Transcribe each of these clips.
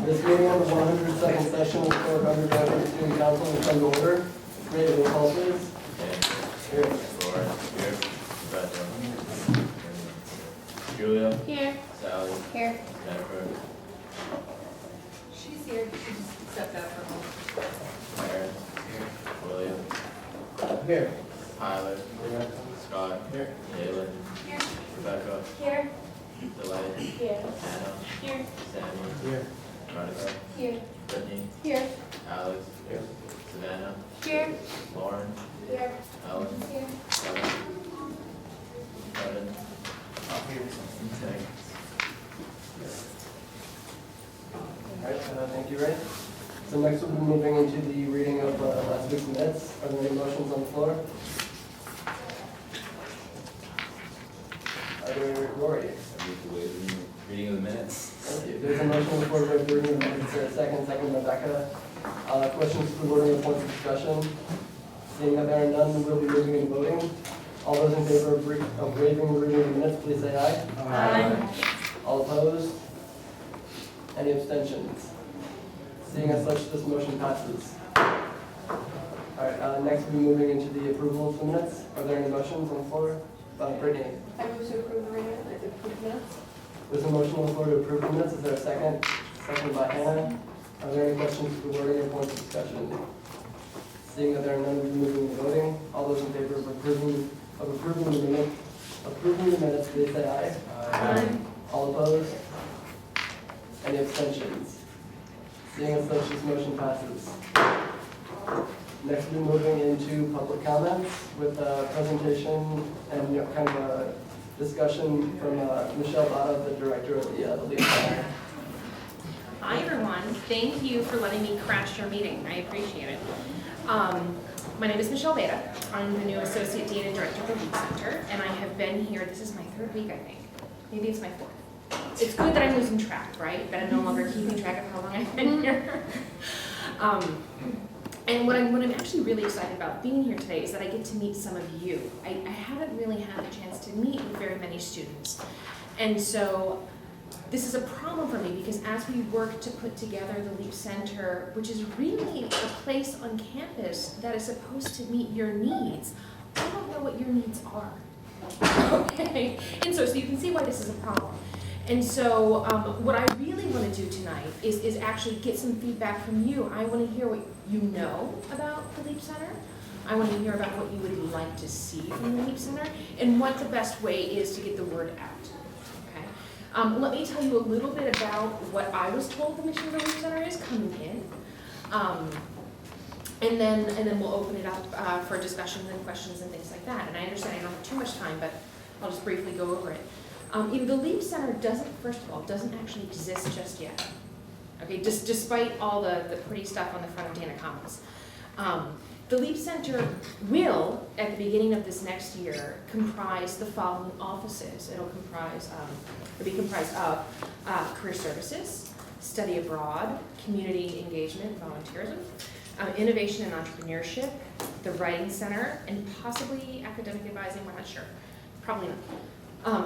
This meeting on the 102nd session of Clark Undergraduate Student Council will come to order. Ready to call, please? Here. Laura, here. Rebecca. Julia. Here. Sally. Here. Jennifer. She's here. She just stepped out for a moment. Aaron. Here. William. Here. Tyler. Here. Scott. Here. Jalen. Here. Rebecca. Here. Delay. Here. Anna. Here. Sammy. Here. Veronica. Here. Brittany. Here. Alex. Here. Savannah. Here. Lauren. Here. Ellen. Here. Kevin. Kevin. Thank All right, thank you, Ray. So next we'll be moving into the reading of last week's minutes. Are there any motions on the floor? Are there, Rory? I move to waive the reading of the minutes. Thank you. There's a motion on the floor to waive the reading of the minutes. Is there a second? Second by Becca. Questions for the voting or points of discussion? Seeing that there are none, we'll be moving into voting. All those in favor of waiving the reading of the minutes, please say aye. Aye. All opposed? Any abstentions? Seeing as such, this motion passes. All right, next we'll be moving into the approval of the minutes. Are there any motions on the floor? Brittany, I move to approve the reading of the approved minutes. there's a motion on the floor to approve the minutes. Is there a second? Second by Hannah. Are there any questions for the wording or points of discussion? Seeing that there are none, we'll be moving to voting. All those in favor of approving the minutes, please say aye. Aye. All opposed? Any abstentions? Seeing as such, this motion passes. Next, we'll be moving into public comments with a presentation and kind of a discussion from Michelle Bada, the director of the Leap Center. Hi, everyone. Thank you for letting me crash your meeting. I appreciate it. My name is Michelle Bada. I'm the new Associate Dean and Director of the Leap Center, and I have been here, this is my third week, I think. Maybe it's my fourth. It's good that I'm losing track, right? That I'm no longer keeping track of how long I've been here. And what I'm actually really excited about being here today is that I get to meet some of you. I haven't really had a chance to meet with very many students. And so this is a problem for me because as we work to put together the Leap Center, which is really a place on campus that is supposed to meet your needs, I don't know what your needs are. Okay? And so you can see why this is a problem. And so what I really want to do tonight is actually get some feedback from you. I want to hear what you know about the Leap Center. I want to hear about what you would like to see from the Leap Center and what the best way is to get the word out. Okay? Let me tell you a little bit about what I was told the mission of the Leap Center is coming in. And then we'll open it up for discussions and questions and things like that. And I understand I don't have too much time, but I'll just briefly go over it. The Leap Center doesn't actually exist just yet. Okay, despite all the pretty stuff on the front of Dana Commons. The Leap Center will, at the beginning of this next year, comprise the following offices. It'll be comprised of career services, study abroad, community engagement, volunteerism, innovation and entrepreneurship, the writing center, and possibly academic advising. We're not sure. Probably not.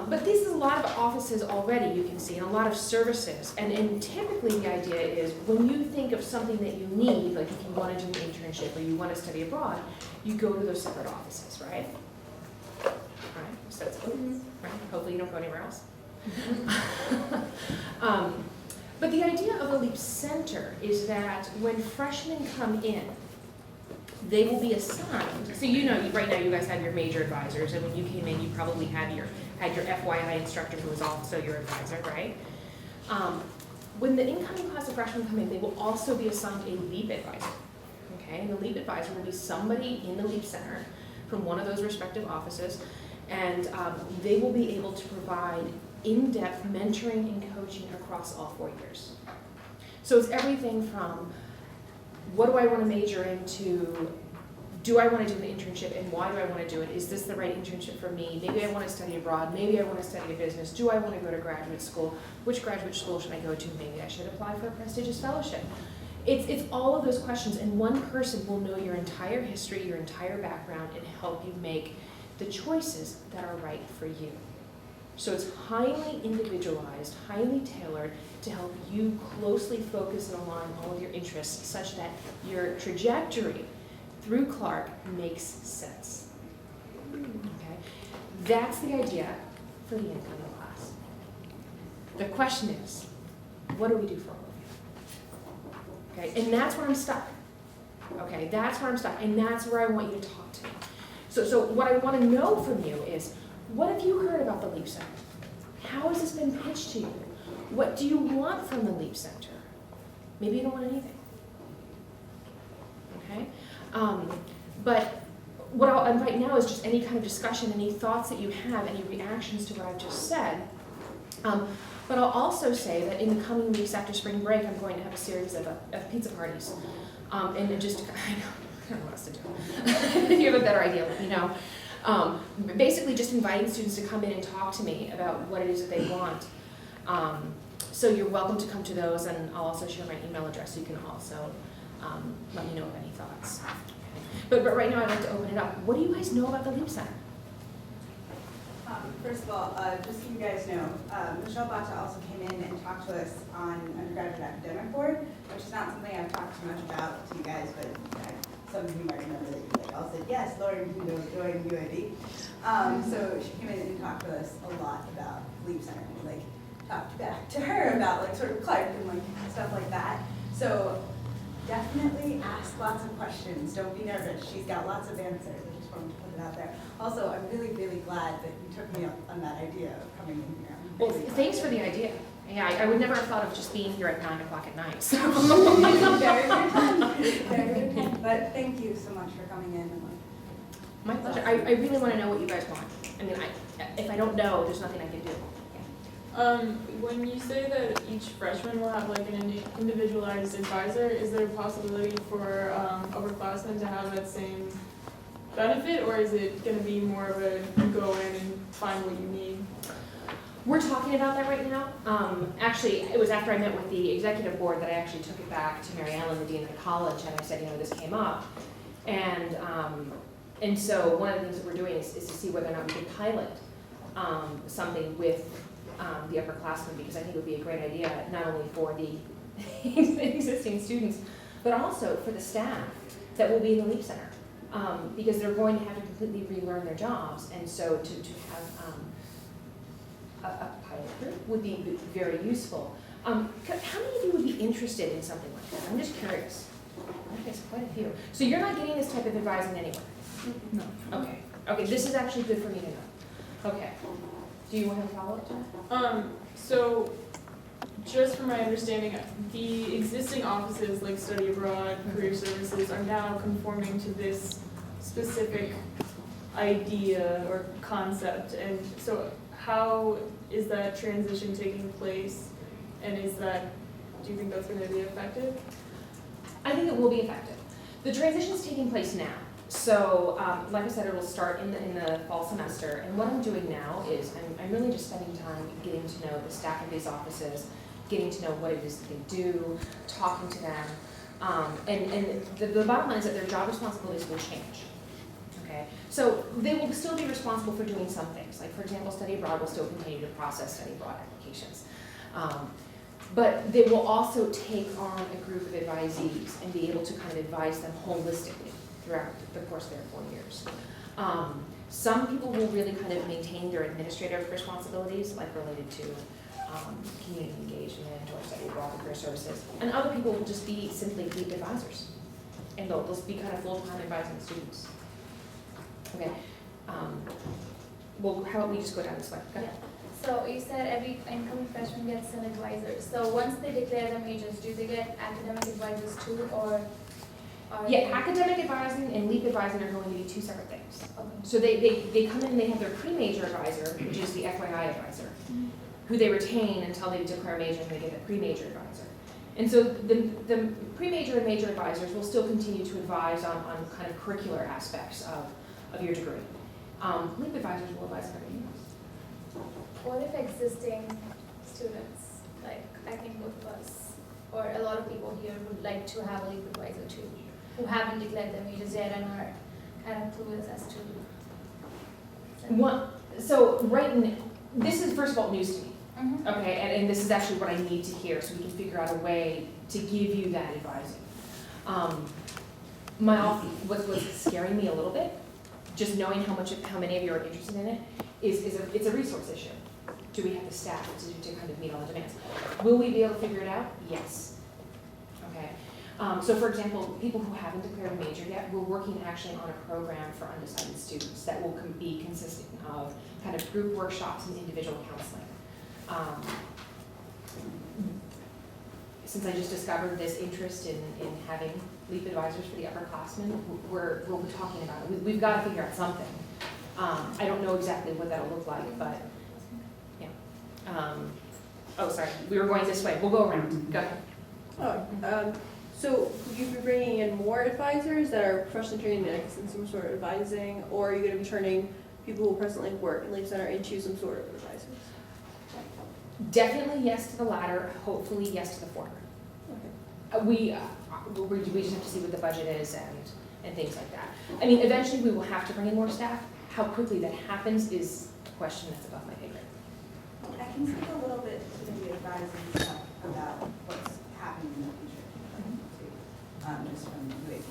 But this is a lot of offices already, you can see, and a lot of services. And typically the idea is when you think of something that you need, like if you want to do an internship or you want to study abroad, you go to those separate offices, right? Right? So that's good, right? Hopefully you don't go anywhere else. But the idea of a Leap Center is that when freshmen come in, they will be assigned. So right now you guys have your major advisors, and when you came in, you probably had your FYI instructor who was also your advisor, right? When the incoming class of freshmen come in, they will also be assigned a LEAP advisor. Okay, and the LEAP advisor will be somebody in the Leap Center from one of those respective offices, and they will be able to provide in-depth mentoring and coaching across all 4 years. So it's everything from what do I want to major into? Do I want to do an internship, and why do I want to do it? Is this the right internship for me? Maybe I want to study abroad. Maybe I want to study a business. Do I want to go to graduate school? Which graduate school should I go to? Maybe I should apply for a prestigious fellowship. It's all of those questions, and one person will know your entire history, your entire background, and help you make the choices that are right for you. So it's highly individualized, highly tailored to help you closely focus and align all of your interests such that your trajectory through Clark makes sense. Okay? That's the idea for the incoming class. The question is, what do we do for all of you? Okay, and that's where I'm stuck. Okay, that's where I'm stuck, and that's where I want you to talk to me. So what I want to know from you is, what have you heard about the Leap Center? How has this been pitched to you? What do you want from the Leap Center? Maybe you don't want anything. Okay? But what I'll invite now is just any kind of discussion, any thoughts that you have, any reactions to what I've just said. But I'll also say that in the coming weeks after spring break, I'm going to have a series of pizza parties. And just, I don't know what else to do. If you have a better idea, let me know. Basically just inviting students to come in and talk to me about what it is that they want. So you're welcome to come to those, and I'll also share my email address so you can also let me know of any thoughts. But right now I'd like to open it up. What do you guys know about the Leap Center? First of all, just so you guys know, Michelle Bata also came in and talked to us on undergraduate academic board, which is not something I've talked too much about to you guys, but some of you might remember that you all said, yes, Lauren, you know, join UAB. So she came in and talked to us a lot about Leap Center, and like talked back to her about like sort of Clark and like stuff like that. So definitely ask lots of questions. Don't be nervous. She's got lots of answers. I just wanted to put it out there. Also, I'm really, really glad that you took me up on that idea of coming in here. Well, thanks for the idea. Yeah, I would never have thought of just being here at 9 o'clock at night. So. Very good time. Very good time. But thank you so much for coming in. My pleasure. I really want to know what you guys want. I mean, if I don't know, there's nothing I can do. When you say that each freshman will have like an individualized advisor, is there a possibility for upperclassmen to have that same benefit, or is it going to be more of a go in and find what you need? We're talking about that right now. Actually, it was after I met with the executive board that I actually took it back to Mary Ellen, the dean of the college, and I said, you know, this came up. And so one of the things that we're doing is to see whether or not we can pilot something with the upperclassmen, because I think it would be a great idea, not only for the existing students, but also for the staff that will be in the Leap Center. Because they're going to have to completely relearn their jobs, and so to have a pilot group would be very useful. How many of you would be interested in something like that? I'm just curious. Okay, so quite a few. So you're not getting this type of advising anywhere? No. Okay. Okay, this is actually good for me to know. Okay. Do you want to follow up to that? So just from my understanding, the existing offices like study abroad, career services are now conforming to this specific idea or concept. And so how is that transition taking place? And do you think that's going to be effective? I think it will be effective. The transition is taking place now. So, like I said, it will start in the fall semester. And what I'm doing now is I'm really just spending time getting to know the staff of these offices, getting to know what it is that they do, talking to them. And the bottom line is that their job responsibilities will change. Okay? So they will still be responsible for doing some things. Like, for example, study abroad will still continue to process study abroad applications. But they will also take on a group of advisees and be able to kind of advise them holistically throughout the course of their 4 years. Some people will really kind of maintain their administrative responsibilities, like related to community engagement or study abroad or career services. And other people will just be simply lead advisors. And they'll be kind of full-time advising students. Okay. Well, how about we just go down this way? Go ahead. So you said every incoming freshman gets an advisor. So once they declare their majors, do they get academic advisors too, or? Yeah, academic advising and LEAP advising are going to be two separate things. Okay. So they come in and they have their pre-major advisor, which is the FYI advisor, who they retain until they declare a major and they get the pre-major advisor. And so the pre-major and major advisors will still continue to advise on kind of curricular aspects of your degree. LEAP advisors will advise on everything else. What if existing students, like I think both of us, or a lot of people here would like to have a LEAP advisor too, who haven't declared their majors yet and are kind of clueless as to? So This is, first of all, news to me. Mhm. Okay, and this is actually what I need to hear, so we can figure out a way to give you that advising. What's scaring me a little bit, just knowing how many of you are interested in it, it's a resource issue. Do we have the staff to kind of meet all the demands? Will we be able to figure it out? Yes. Okay. So for example, people who haven't declared a major yet, we're working actually on a program for undecided students that will be consisting of kind of group workshops and individual counseling. Since I just discovered this interest in having LEAP advisors for the upperclassmen, we'll be talking about it. We've got to figure out something. I don't know exactly what that'll look like, but yeah. Oh, sorry, we were going this way. We'll go around. Go ahead. So would you be bringing in more advisors that are professionally trained in some sort of advising, or are you going to be turning people who presently work in LEAP Center into some sort of advisors? Definitely yes to the latter, hopefully yes to the former. Okay. We just have to see what the budget is and things like that. I mean, eventually we will have to bring in more staff. How quickly that happens is a question that's above my pay grade. I can speak a little bit to the advising stuff about what's happening in the future, just from UAB.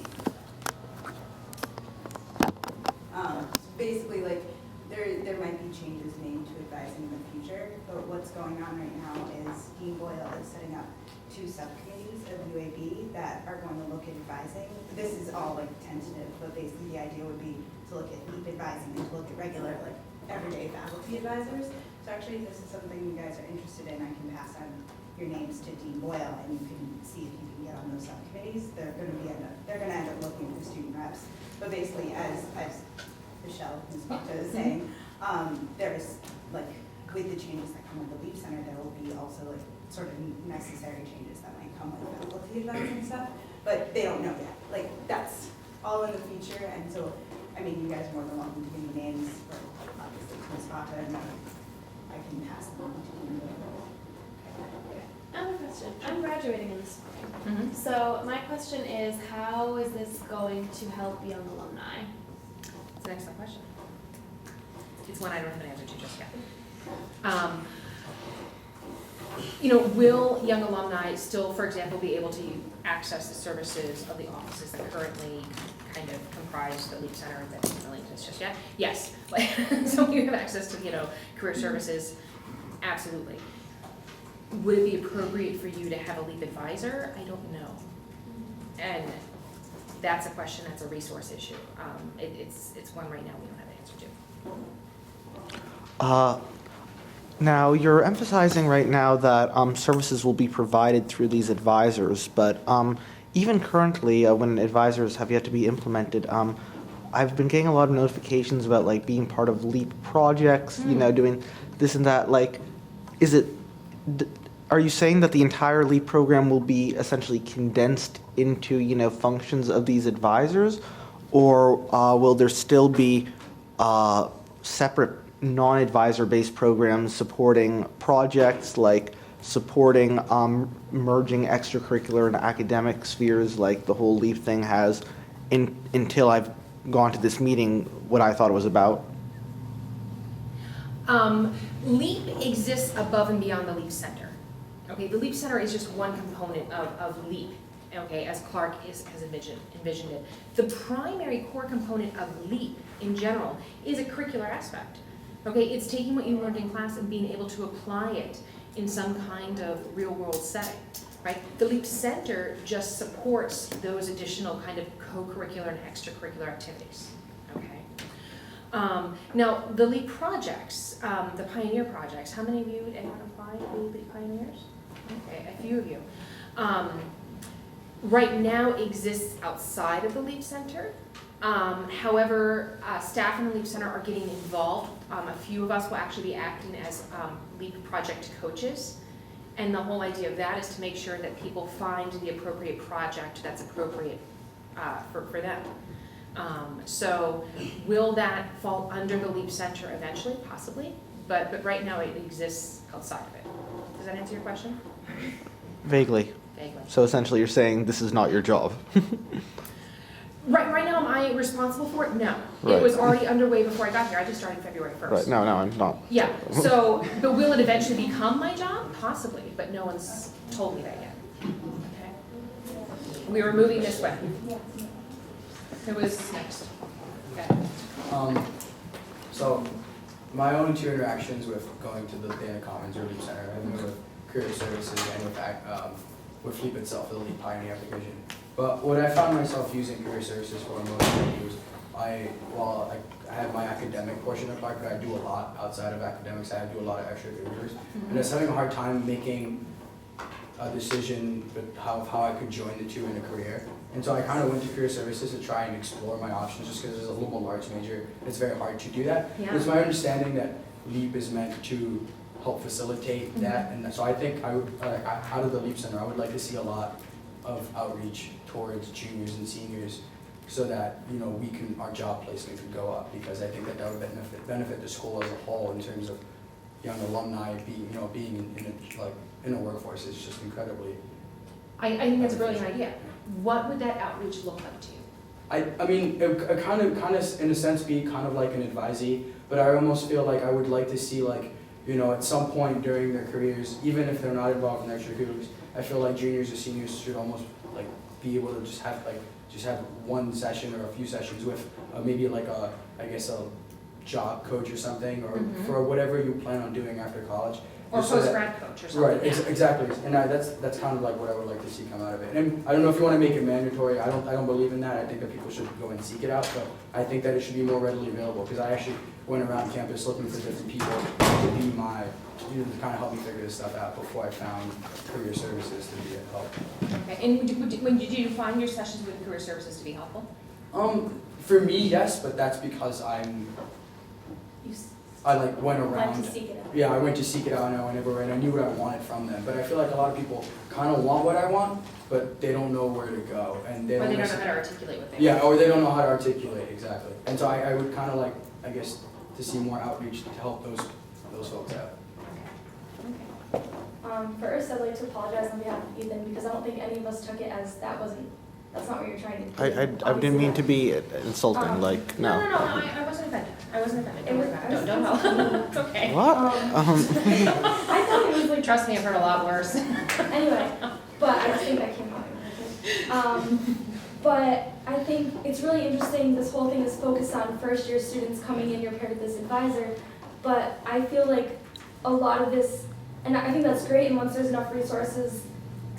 Basically, like, there might be changes made to advising in the future, but what's going on right now is Dean Boyle is setting up 2 subcommittees of UAB that are going to look at advising. This is all like tentative, but basically the idea would be to look at LEAP advising and to look at regular, like, everyday faculty advisors. So actually, if this is something you guys are interested in, I can pass on your names to Dean Boyle, and you can see if you can get on those subcommittees. They're going to end up looking for student reps. But basically, as Michelle, Ms. Bata is saying, there's, like, with the changes that come with the LEAP Center, there will be also, like, sort of necessary changes that might come with faculty advising stuff, but they don't know yet. Like, that's all in the future, and so, I mean, you guys are more than welcome to give me names for, obviously, Ms. Bata, and I can pass them on to you. I have a question. I'm graduating in the spring. Mm-hmm. So my question is, how is this going to help young alumni? That's an excellent question. It's one I don't have an answer to just yet. Will young alumni still, for example, be able to access the services of the offices that currently kind of comprise the LEAP Center that doesn't really exist just yet? Yes. So you have access to, career services, absolutely. Would it be appropriate for you to have a LEAP advisor? I don't know. And that's a question, that's a resource issue. It's one right now we don't have an answer to. Now, you're emphasizing right now that services will be provided through these advisors, but even currently, when advisors have yet to be implemented, I've been getting a lot of notifications about, like, being part of LEAP projects, doing this and that. Like, are you saying that the entire LEAP program will be essentially condensed into, functions of these advisors, or will there still be separate non-advisor-based programs supporting projects, like supporting merging extracurricular and academic spheres, like the whole LEAP thing has, until I've gone to this meeting, what I thought it was about? LEAP exists above and beyond the LEAP Center. Okay, the LEAP Center is just one component of LEAP, okay, as Clark has envisioned it. The primary core component of LEAP in general is a curricular aspect. Okay, it's taking what you learned in class and being able to apply it in some kind of real-world setting, right? The LEAP Center just supports those additional kind of co-curricular and extracurricular activities, okay? Now, the LEAP projects, the Pioneer projects, how many of you anyone applied to be Pioneers? Okay, a few of you. Right now exists outside of the LEAP Center. However, staff in the LEAP Center are getting involved. A few of us will actually be acting as LEAP project coaches. And the whole idea of that is to make sure that people find the appropriate project that's appropriate for them. So will that fall under the LEAP Center eventually? Possibly. But right now it exists outside of it. Does that answer your question? Vaguely. Vaguely. So essentially you're saying this is not your job. Right now, am I responsible for it? No. It Right. was already underway before I got here. I just started February 1st. Right, no, I'm not. Yeah, so, but will it eventually become my job? Possibly, but no one's told me that yet. Okay. We were moving this way. Who was next? Okay. So, my only two interactions with going to the Dana Commons or Leap Center have been with career services and with Leap itself, the Leap Pioneer application. But what I found myself using career services for most of the years, I have my academic portion of Clark, but I do a lot outside of academics. I do a lot of extracurriculars, and I was having a hard time making a decision with how I could join the two in a career. And so I kind of went to career services to try and explore my options, just because as a liberal arts major, it's very hard to do that. Yeah. It's my understanding that LEAP is meant to help facilitate that, and so I think I would, out of the LEAP Center, I would like to see a lot of outreach towards juniors and seniors, so that, you know, our job placement can go up, because I think that would benefit the school as a whole in terms of young alumni being in a workforce is just incredibly. I think that's a brilliant idea. What would that outreach look like to you? I mean, it kind of in a sense be kind of like an advisee, but I almost feel like I would like to see, like, you know, at some point during their careers, even if they're not involved in extracurriculars, I feel like juniors or seniors should almost like be able to just have one session or a few sessions with maybe like a job coach or something, or for whatever you plan on doing after college. Or Just so that- post-grad coach or something. Right, yeah. exactly, and that's kind of like what I would like to see come out of it. And I don't know if you want to make it mandatory. I don't believe in that. I think that people should go and seek it out, but I think that it should be more readily available, because I actually went around campus looking for different people to be to kind of help me figure this stuff out before I found career services to be a help. Okay, and did you find your sessions with career services to be helpful? For me, yes, but that's because I went around. Went to seek it out. Yeah, I went to seek it out, and I knew what I wanted from them. But I feel like a lot of people kind of want what I want, but they don't know where to go, and Or they don't know how to articulate what they want. Yeah, or they don't know how to articulate, exactly. And so I would kind of like, I guess, to see more outreach to help those folks out. First, I'd like to apologize on behalf of Ethan, because I don't think any of us took it as that's not what you're trying to do. I didn't mean to be insulting, like, No, no. I wasn't offended. I wasn't offended. It Don't was- worry about I it. was Don't help. It's okay. What? I thought it was like, Trust me, I've heard a lot worse. anyway, but I just think that came out. But I think it's really interesting, this whole thing is focused on first year students coming in, you're paired with this advisor, but I feel like a lot of this, and I think that's great, and once there's enough resources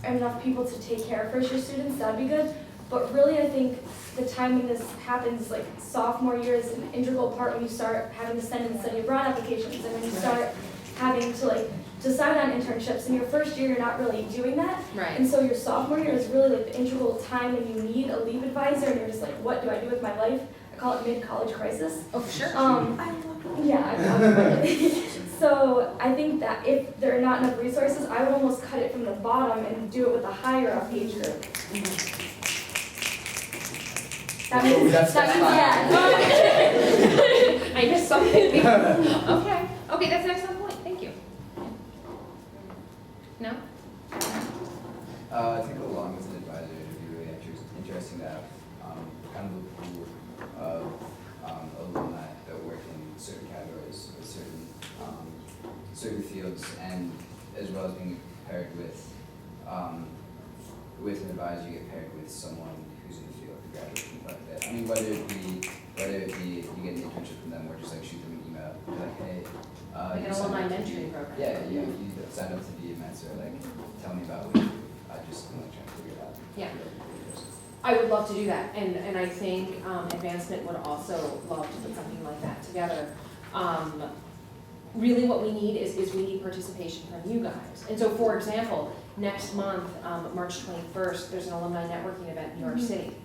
and enough people to take care of first year students, that'd be good. But really, I think the time when this happens, like sophomore year, is an integral part when you start having to send in study abroad applications, and when you start having to like decide on internships. In your first year, you're not really doing that. Right. And so your sophomore year is really like the integral time when you need a leave advisor, and you're just like, what do I do with my life? I call it mid-college crisis. Oh, for sure. Yeah, I so I think that if there are not enough resources, I would almost cut it from the bottom and do it with a higher up age group. That means, That's yeah. I missed something. Okay, that's an excellent point. Thank you. No? I think along with an advisor, it would be really interesting to have kind of a pool of alumni that work in certain categories, with certain fields, and as well as being paired with an advisor, you get paired with someone who's in the field, a graduate, things like that. I mean, whether it be you get an internship from them, or just like shoot them an email, be like, hey, Like you an signed alumni up to mentoring be- program. Yeah, you signed up to be a mentor, like, tell me about what you do. I'm like trying to figure it out. Yeah. I would love to do that, and I think Advancement would also love to put something like that together. Really what we need is we need participation from you guys. And so, for example, next month, March 21st, there's an alumni networking event in New York City,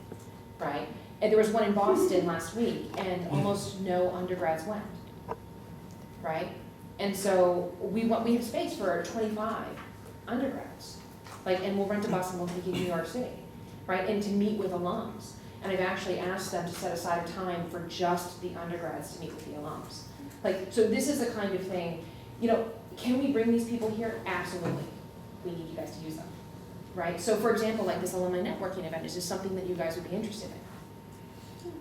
right? And there was one in Boston last week, and almost no undergrads went, right? And so we have space for 25 undergrads, and we'll rent a bus and we'll take you to New York City, right? And to meet with alums. And I've actually asked them to set aside a time for just the undergrads to meet with the alums. So this is the kind of thing, can we bring these people here? Absolutely. We need you guys to use them, right? So for example, like this alumni networking event, is this something that you guys would be interested in?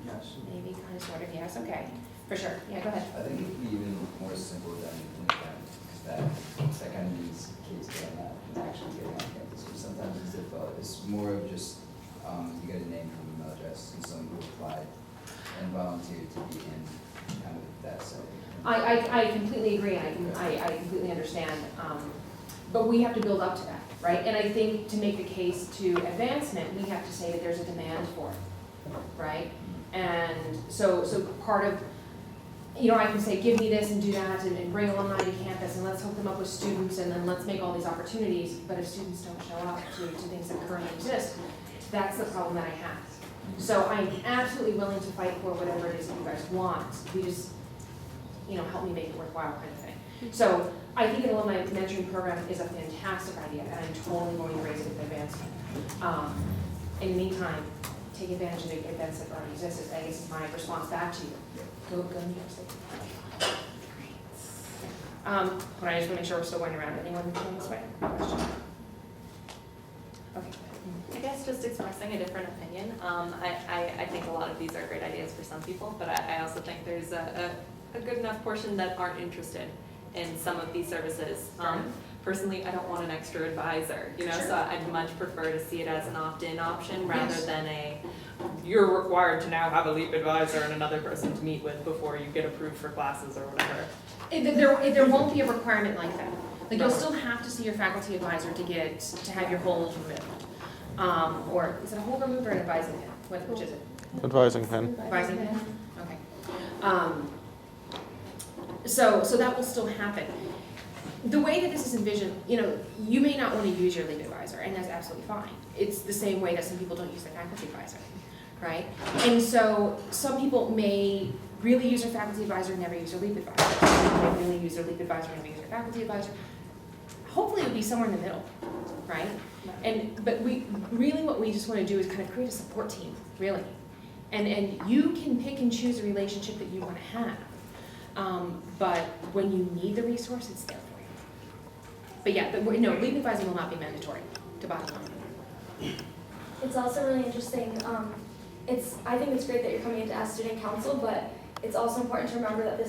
Yes. Maybe, kind of, sort of, yes, okay, for sure, yeah, go ahead. I think it could be even more simple than an event, because that kind of means kids getting out and actually getting on campus, which sometimes is difficult. It's more of just, you get a name and email address, and someone who applied and volunteered to be in kind of that setting. I completely agree, I completely understand, but we have to build up to that, right? And I think to make the case to advancement, we have to say that there's a demand for it, right? And so part of, I can say, give me this and do that, and bring alumni to campus, and let's hook them up with students, and then let's make all these opportunities, but if students don't show up to things that currently exist, that's the problem that I have. So I'm absolutely willing to fight for whatever it is that you guys want, we just, help me make it worthwhile kind of thing. So I think an alumni mentoring program is a fantastic idea, and I'm totally going to raise it with advancement. In the meantime, take advantage of the events that already exist, I guess is my response back to you. Go New York State. But I just want to make sure we're still going around. Anyone feeling this way? Question? Okay. I guess just expressing a different opinion. I think a lot of these are great ideas for some people, but I also think there's a good enough portion that aren't interested in some of these services. Personally, I don't want an extra advisor, Sure. So I'd much prefer to see it as an opt-in option rather than you're required to now have a LEAP advisor and another person to meet with before you get approved for classes or whatever. There won't be a requirement like that. Like you'll still have to see your faculty advisor to have your hold removed. Or is it a hold removed or an advising pin? Which is it? Advising pin. Advising pin? Okay. So that will still happen. The way that this is envisioned, you may not want to use your LEAP advisor, and that's absolutely fine. It's the same way that some people don't use their faculty advisor, right? And so some people may really use their faculty advisor and never use their LEAP advisor. Some people may really use their LEAP advisor and never use their faculty advisor. Hopefully it would be somewhere in the middle, right? But what we just want to do is kind of create a support team, really. And you can pick and choose a relationship that you want to have. But when you need the resource, it's there for you. But yeah, LEAP advising will not be mandatory, to bottom line. It's also really interesting. I think it's great that you're coming in to ask student council, but it's also important to remember that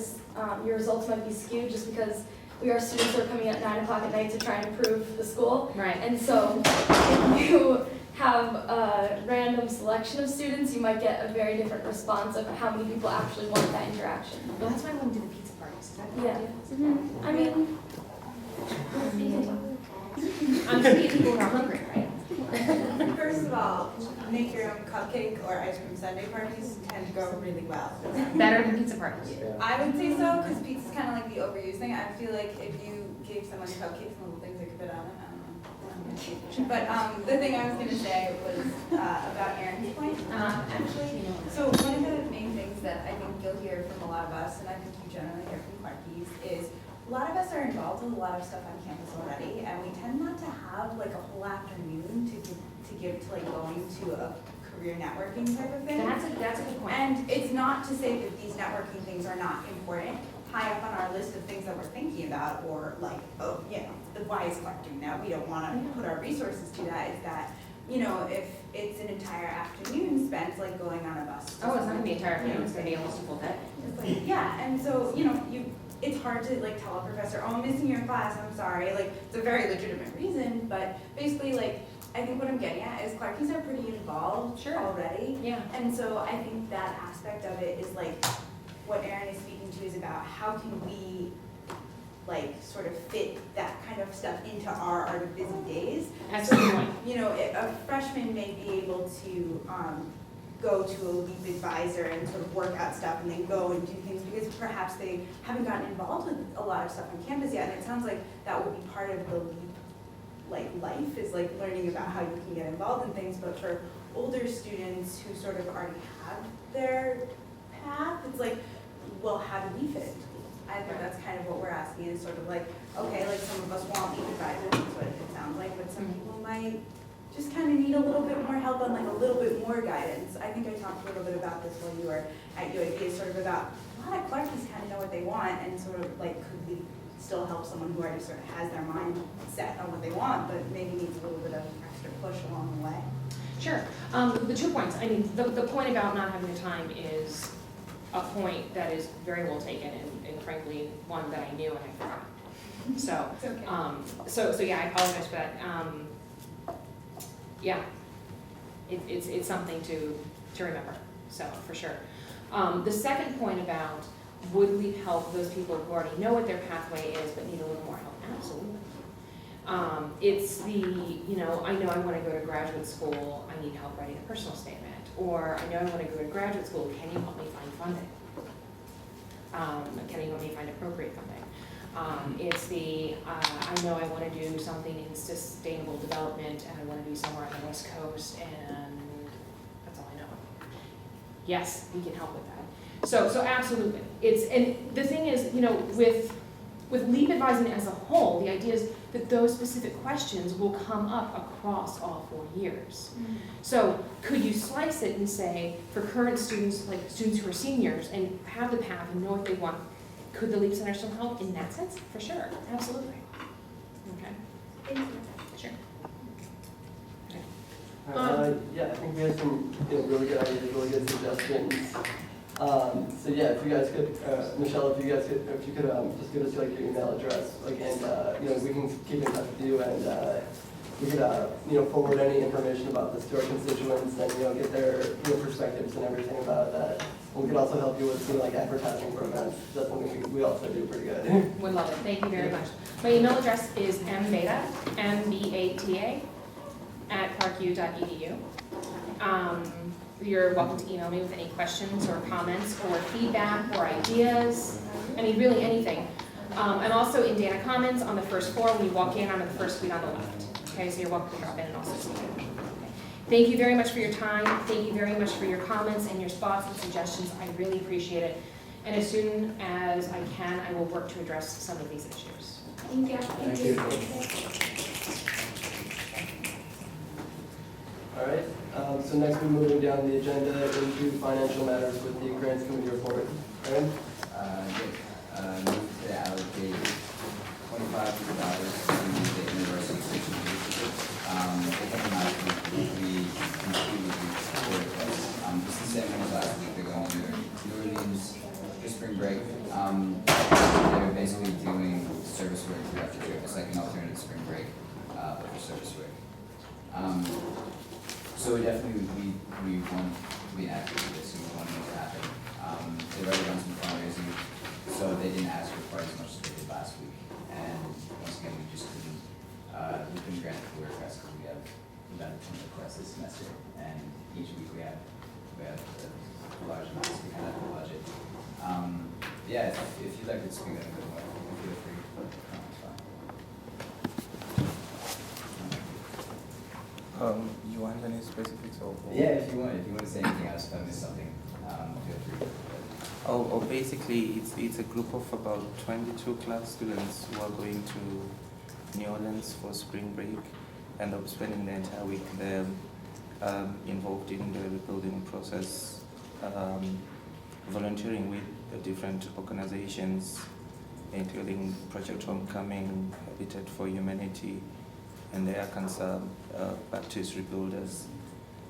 your results might be skewed just because we are students who are coming at 9 o'clock at night to try and improve the school. Right. And so if you have a random selection of students, you might get a very different response of how many people actually want that interaction. Well, that's why I want to do the pizza parties. Is that the Yeah. idea? Mm-hmm. I mean, I'm just eating people who are hungry, right? First of all, make your own cupcake or ice cream sundae parties tend to go really well. Better than pizza parties. I would say so, because pizza's kind of like the overused thing. I feel like if you gave someone cupcakes and little things they could fit on it, I don't know. But the thing I was going to say was about Erin's point, actually. So one of the main things that I think you'll hear from a lot of us, and I think you generally hear from Clarkies, is a lot of us are involved in a lot of stuff on campus already, and we tend not to have like a whole afternoon to give to like going to a career networking type of thing. That's a good point. And it's not to say that these networking things are not important. High up on our list of things that we're thinking about, or like, why is Clark doing that? We don't want to put our resources to that. Is that, if it's an entire afternoon spent like going on a bus. Oh, it's not going to be entire afternoon, it's going to be almost a full day. Yeah, and so, it's hard to like tell a professor, oh, I'm missing your class, I'm sorry. Like, it's a very legitimate reason, but basically like, I think what I'm getting at is Clarkies are pretty involved already. Yeah. And so I think that aspect of it is like, what Erin is speaking to is about how can we like sort of fit that kind of stuff into our already busy days. That's So, a good point. a freshman may be able to go to a LEAP advisor and sort of work out stuff and then go and do things because perhaps they haven't gotten involved with a lot of stuff on campus yet. And it sounds like that would be part of the LEAP life is like learning about how you can get involved in things. But for older students who sort of already have their path, it's like, well, how do we fit into LEAP? I think that's kind of what we're asking is sort of like, okay, like some of us want LEAP advisors, that's what it sounds like, but some people might just kind of need a little bit more help and like a little bit more guidance. I think I talked a little bit about this while you were at UAB, sort of about a lot of Clarkies kind of know what they want and sort of like could we still help someone who already sort of has their mind set on what they want, but maybe needs a little bit of extra push along the way. Sure. The 2 points, I mean, the point about not having the time is a point that is very well taken and frankly, one that I knew and I forgot. So, It's okay. so yeah, I apologize for that. Yeah, it's something to remember, so, for sure. The second point about would LEAP help those people who already know what their pathway is but need a little more help? Absolutely. It's the, I know I want to go to graduate school, I need help writing a personal statement. Or I know I want to go to graduate school, can you help me find funding? Can you help me find appropriate funding? It's the, I know I want to do something in sustainable development and I want to be somewhere on the West Coast and that's all I know. Yes, we can help with that. So absolutely. And the thing is, with LEAP advising as a whole, the idea is that those specific questions will come up across all 4 years. So could you slice it and say, for current students, like students who are seniors and have the path and know what they want, could the LEAP Center still help in that sense? For sure, absolutely. Okay, Thank you. sure. Yeah, I think we had some really good ideas, really good suggestions. So yeah, if you guys could, Michelle, if you could just give us like your email address, like, and we can keep in touch with you, and we could forward any information about this to our constituents, and get their perspectives and everything about that. And we could also help you with like advertising for events. That's something we also do pretty good. Would love it. Thank you very much. My email address is mbata, mbata, @clarku.edu. You're welcome to email me with any questions or comments or feedback or ideas. I mean, really anything. I'm also in Dana Commons on the first floor. When you walk in, I'm in the first suite on the left. Okay, so you're welcome to drop in and also see me. Okay. Thank you very much for your time. Thank you very much for your comments and your thoughts and suggestions. I really appreciate it. And as soon as I can, I will work to address some of these issues. Thank you. Thank you. All right, so next we're moving down the agenda into financial matters with the grants committee report. Aaron? Move to allocate $2,500 to the university tuition fee. It came out we completely supported this. It's the same as last week. They're going to New Orleans for spring break. They're basically doing service work throughout the trip. It's like an alternative spring break, but for service work. So we definitely, we want to be active with this, and we want to make it happen. They've already done some fundraising, so they didn't ask for quite as much as they did last week. And once again, we just couldn't, we couldn't grant the full request because we have about 20 requests this semester, and each week we have a large amounts to kind of the budget. Yeah, if you'd like to speak on it a bit more, feel free. It's fine. You want any specifics or? Yeah, if you want to say anything else, if I missed something, feel free. Basically, it's a group of about 22 Clark students who are going to New Orleans for spring break, and they'll be spending the entire week there, involved in the rebuilding process, volunteering with the different organizations, including Project Homecoming, Habitat for Humanity, and the Arkansas Baptist Rebuilders.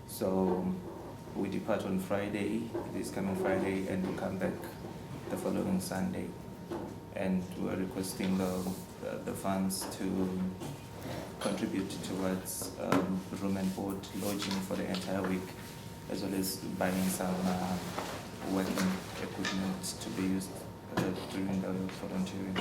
So we depart on Friday, this coming Friday, and we come back the following Sunday. And we're requesting the funds to contribute towards room and board lodging for the entire week, as well as buying some working equipment to be used during the volunteering.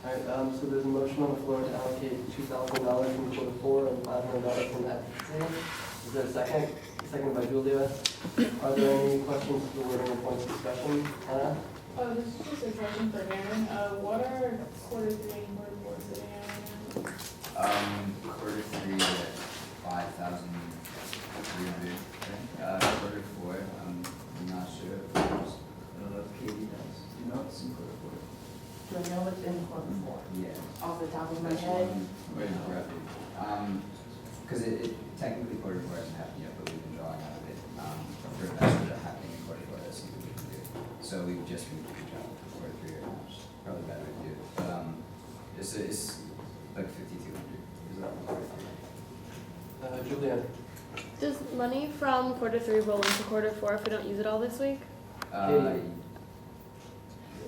All right, so there's a motion on the floor to allocate $2,000 from each of the four and $500 from that. Is there a second? Second by Julia. Are there any questions for the wording or points of discussion? Hannah? This is just a question for Aaron. What are quarter 3 and quarter 4 sitting at? Quarter 3 at 5,300. Quarter 4, I'm not sure. I don't know if Katie does. You know it's in quarter 4. Do I know what's in quarter 4? Yeah. Off the top of my That's head? right roughly. Because it technically quarter 4 hasn't happened yet, but we've been drawing out of it for events that are happening in quarter 4. That's something we can do. So we've just moved to draw quarter 3 right now, which is probably better to do. But it's like 5,200. Is that Julia. Does money from quarter 3 roll into quarter 4 if we don't use it all this week?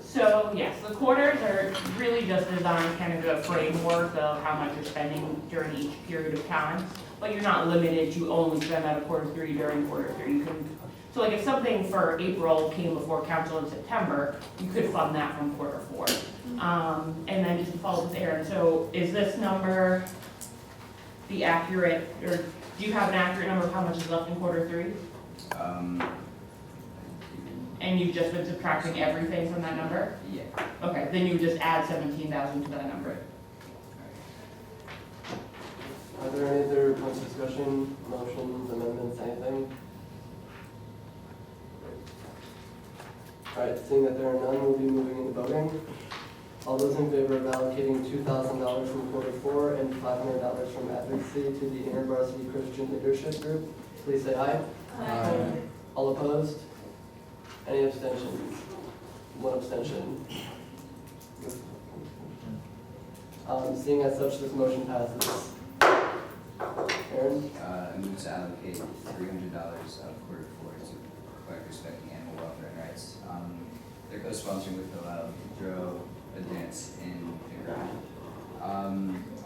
So yes, the quarters are really just designed kind of a framework of how much you're spending during each period of time, but you're not limited to only spend out of quarter 3 during quarter 3. You can, so like if something for April came before council in September, you could fund that from quarter 4. And then just to follow with Aaron, so is this number the accurate, or do you have an accurate number of how much is left in quarter 3? And you've just been subtracting everything from that number? Yeah. Okay, then you would just add 17,000 to that number. Are there any other points of discussion, motions, amendments, anything? All right, seeing that there are none, we'll be moving into voting. All those in favor of allocating $2,000 from quarter 4 and $500 from advocacy to the InterVarsity Christian Leadership Group, please say aye. Aye. All opposed? Any abstentions? One abstention. Seeing as such, this motion passes. Aaron? I move to allocate $300 out of quarter 4 to Clark Respecting Animal Welfare and Rights. They're co-sponsoring with the Dro Advance in Fingerhand.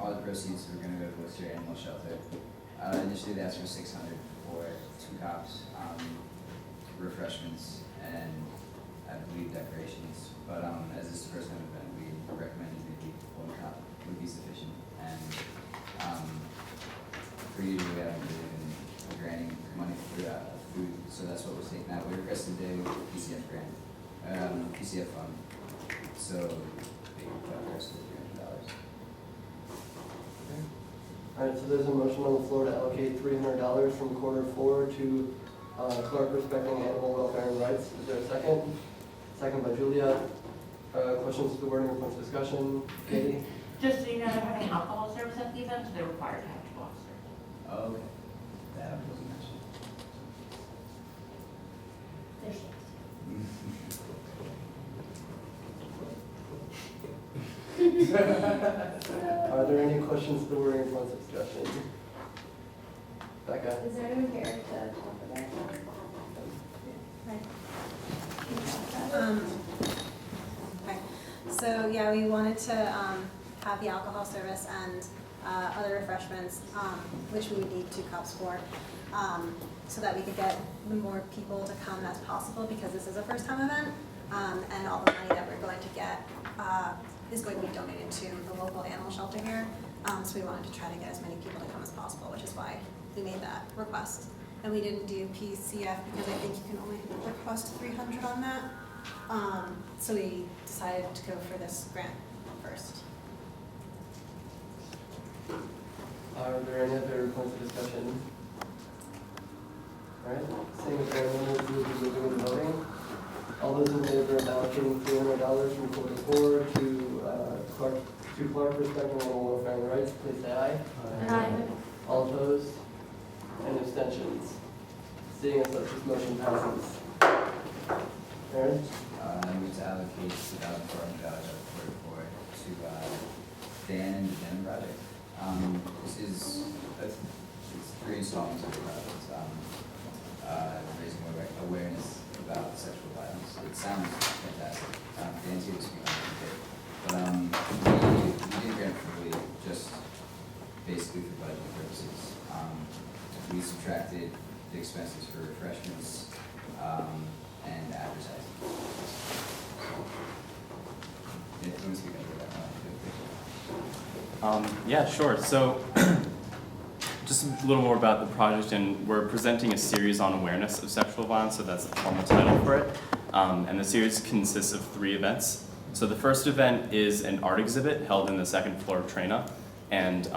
All the proceeds are going to go to Worcester Animal Shelter. Initially, they asked for $600 for 2 cops, refreshments, and I believe decorations. But as this is the first time event, we recommended maybe 1 cop would be sufficient. And for you, we haven't really been granting money for food, so that's what was taken out. We requested today with the PCF grant, PCF fund. So they got the rest of the $300. All right, so there's a motion on the floor to allocate $300 from quarter 4 to Clark Respecting Animal Welfare and Rights. Is there a second? Second by Julia. Questions to the wording or points of discussion? Katie? Just so you know, they're having alcohol service at the event, so they're required to have 2 officers. Oh, okay. That wasn't mentioned. Are there any questions to the wording or points of discussion? Becca? Is there anyone here to talk about it? Okay. So yeah, we wanted to have the alcohol service and other refreshments, which we would need 2 cups for, so that we could get the more people to come as possible, because this is a first-time event, and all the money that we're going to get is going to be donated to the local animal shelter here. So we wanted to try to get as many people to come as possible, which is why we made that request. And we didn't do PCF because I think you can only request 300 on that. So we decided to go for this grant first. Are there any other points of discussion? All right, seeing as there are no more, we will be moving into voting. All those in favor of allocating $300 from quarter 4 to Clark Respecting Animal Welfare and Rights, please say aye. Aye. All opposed? Any abstentions? Seeing as such, this motion passes. Aaron? I move to allocate $2,400 out of quarter 4 to Dan and the Denim Project. This is it's 3 installments of the project. Raising awareness about sexual violence. It sounds fantastic. Dan's here to speak on it a bit. But we did grant fully just basically for budget purposes. We subtracted the expenses for refreshments and advertising. Yeah, you want to speak about that? Yeah, sure. So just a little more about the project, and we're presenting a series on awareness of sexual violence, so that's the formal title for it. And the series consists of 3 events. So the first event is an art exhibit held in the 2nd floor of Trena, and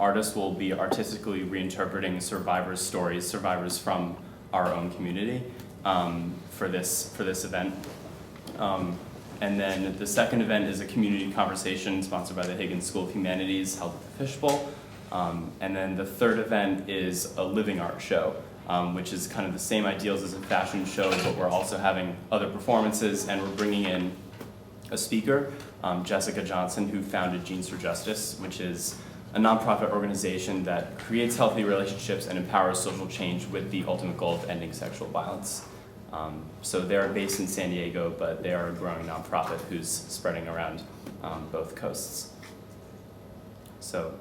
artists will be artistically reinterpreting survivors' stories, survivors from our own community, for this event. And then the second event is a community conversation sponsored by the Higgins School of Humanities held at the Fishbowl. And then the third event is a living art show, which is kind of the same ideals as a fashion show, but we're also having other performances, and we're bringing in a speaker, Jessica Johnson, who founded Jeans for Justice, which is a nonprofit organization that creates healthy relationships and empowers social change with the ultimate goal of ending sexual violence. So they're based in San Diego, but they are a growing nonprofit who's spreading around both coasts. So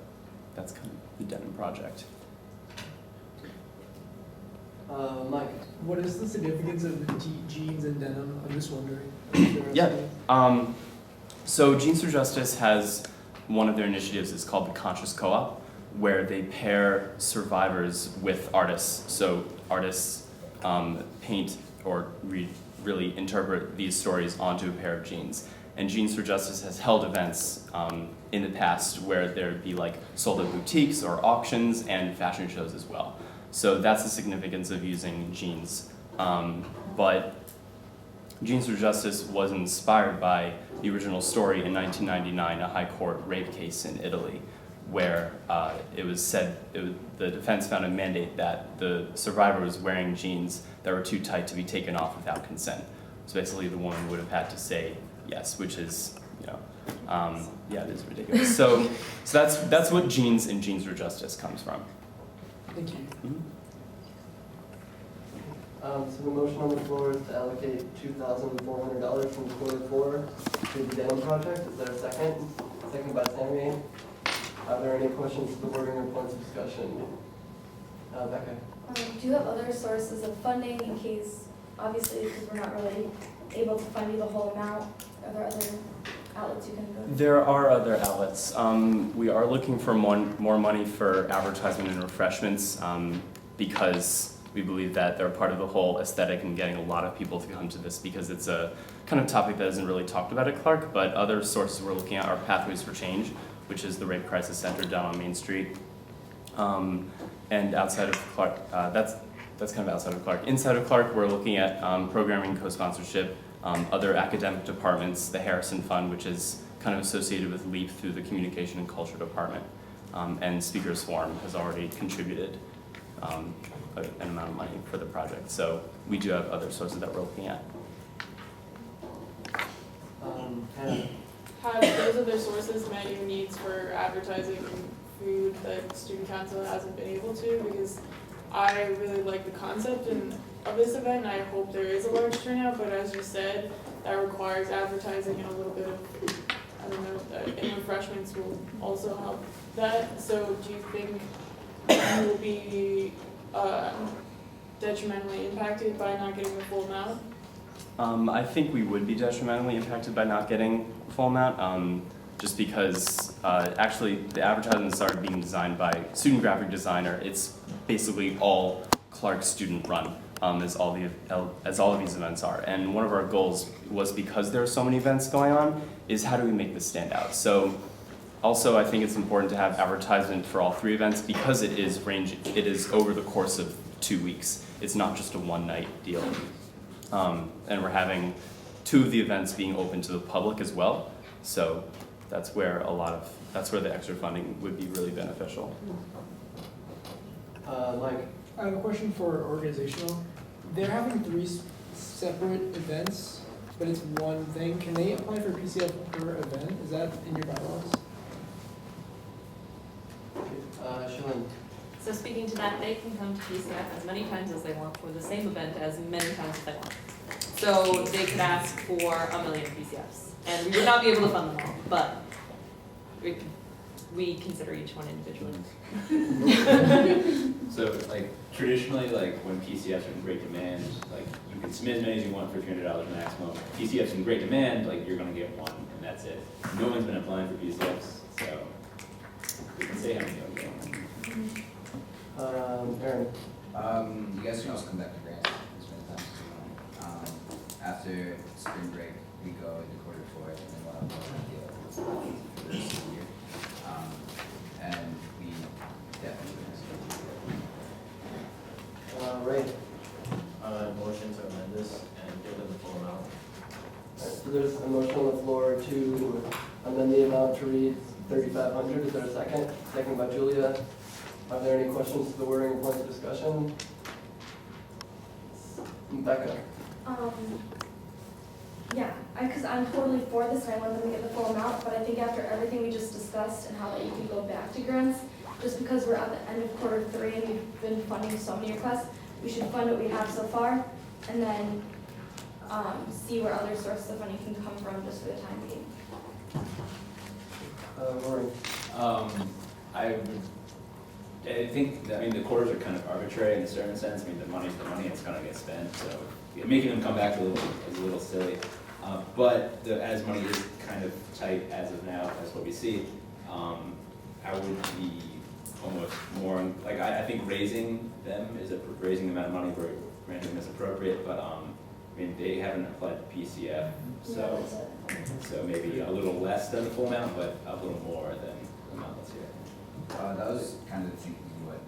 that's kind of the Denim Project. Mike? What is the significance of jeans and denim? I'm just wondering. Yeah. So Jeans for Justice has one of their initiatives is called the Conscious Co-op, where they pair survivors with artists. So artists paint or really interpret these stories onto a pair of jeans. And Jeans for Justice has held events in the past where there'd be like sold at boutiques or auctions and fashion shows as well. So that's the significance of using jeans. But Jeans for Justice was inspired by the original story in 1999, a high court rape case in Italy, where it was said, the defense found a mandate that the survivor was wearing jeans that were too tight to be taken off without consent. So basically the woman would have had to say yes, which is, yeah, it is ridiculous. So that's what jeans and Jeans for Justice comes from. Thank you. Mm-hmm. So the motion on the floor is to allocate $2,400 from quarter 4 to the Denim Project. Is there a second? Second by Sammy. Are there any questions to the wording or points of discussion? Becca? Do you have other sources of funding in case, obviously, because we're not really able to fund you the whole amount? Are there other outlets you can go to? There are other outlets. We are looking for more money for advertisement and refreshments because we believe that they're part of the whole aesthetic and getting a lot of people to come to this because it's a kind of topic that isn't really talked about at Clark, but other sources we're looking at are Pathways for Change, which is the Rape Crisis Center down on Main Street. And outside of Clark, that's kind of outside of Clark. Inside of Clark, we're looking at programming co-sponsorship, other academic departments, the Harrison Fund, which is kind of associated with LEAP through the Communication and Culture Department. And Speakers Forum has already contributed an amount of money for the project. So we do have other sources that we're looking at. Hannah? Have those other sources met your needs for advertising and food that Student Council hasn't been able to? Because I really like the concept of this event, and I hope there is a large turnout, but as you said, that requires advertising and a little bit of, I don't know, and refreshments will also help that. So do you think you will be detrimentally impacted by not getting the full amount? I think we would be detrimentally impacted by not getting the full amount, just because actually the advertisements started being designed by a student graphic designer. It's basically all Clark student run, as all of these events are. And one of our goals was, because there are so many events going on, is how do we make this stand out? So also I think it's important to have advertisement for all 3 events because it is over the course of 2 weeks. It's not just a one-night deal. And we're having 2 of the events being open to the public as well. So that's where the extra funding would be really beneficial. Mike? I have a question for organizational. They're having 3 separate events, but it's one thing. Can they apply for PCF per event? Is that in your bylaws? Shalyn? So speaking to that, they can come to PCF as many times as they want for the same event as many times as they want. So they could ask for 1 million PCFs, and we would not be able to fund them all, but we consider each one individually. So like traditionally, like when PCFs are in great demand, like you can submit as many as you want for $300 maximum. PCFs in great demand, like you're gonna get 1 and that's it. No one's been applying for PCFs, so we can say how many you get. Aaron? You guys can also come back to grants as many times as you want. After spring break, we go into quarter 4, and then we'll have more deal for the rest of the year. And we definitely Ray? Motion to amend this and give them the full amount. So there's a motion on the floor to amend the amount to read $3,500. Is there a second? Second by Julia. Are there any questions to the wording or points of discussion? Becca? Yeah, because I'm totally for this and I want them to get the full amount, but I think think after everything we just discussed and how that you can go back to grants, just because we're at the end of Q3 and we've been funding so many requests, we should fund what we have so far and then see where other sources of funding can come from just for the time being. Rory. I think, the quarters are kind of arbitrary in a certain sense. The money's the money, it's gonna get spent, so making them come back is a little silly. But as money is kind of tight as of now, that's what we see, I would be almost more, I think raising the amount of money we're granting is appropriate, but they haven't applied to PCF, so maybe a little less than the full amount, but a little more than the amount that's here. That was kind of thinking what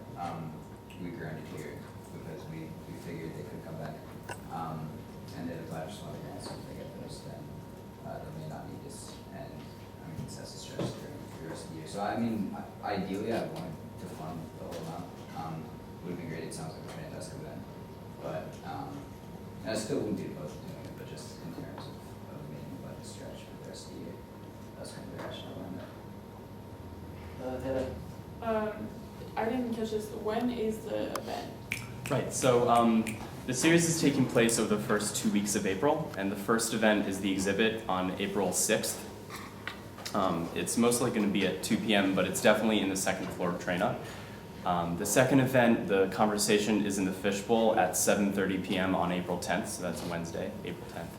we granted here, because we figured they could come back and then apply for some other grants. If they get those, then they may not need this, and this has to stretch during the rest of the year. So ideally, I wanted to fund the whole amount. Would have been great. It sounds like a fantastic event, but and I still wouldn't be opposed to doing it, but just in terms of making the budget stretch for the rest of the year, that's kind of the rationale on that. Hannah. I didn't catch this. When is the event? Right, so the series is taking place over the first 2 weeks of April, and the first event is the exhibit on April 6th. It's mostly going to be at 2 p.m., but it's definitely in the second floor of Trena. The second event, the conversation, is in the Fishbowl at 7:30 p.m. on April 10th, so that's Wednesday, April 10th.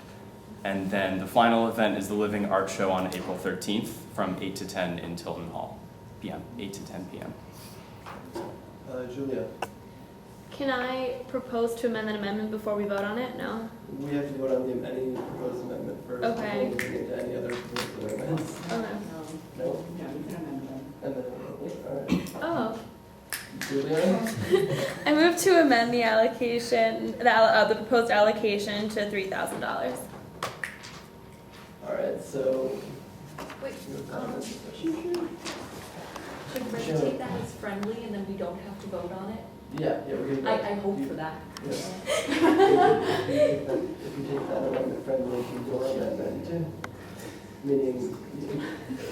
And then the final event is the Living Art Show on April 13th from 8 to 10 in Tilden Hall, 8 to 10 p.m. Julia. Can I propose to amend that amendment before we vote on it? No? We have to vote on any proposed amendment first. Okay. Before we get into any other proposed amendments. Okay. No? And then, all right. Oh. Julia? I move to amend the allocation, the proposed allocation to $3,000. All right, so. Wait, your comments? should Brent take that as friendly and then we don't have to vote on it? Yeah, we're gonna. I hope for that. Yes. If you take that amendment friendly to your amendment, meaning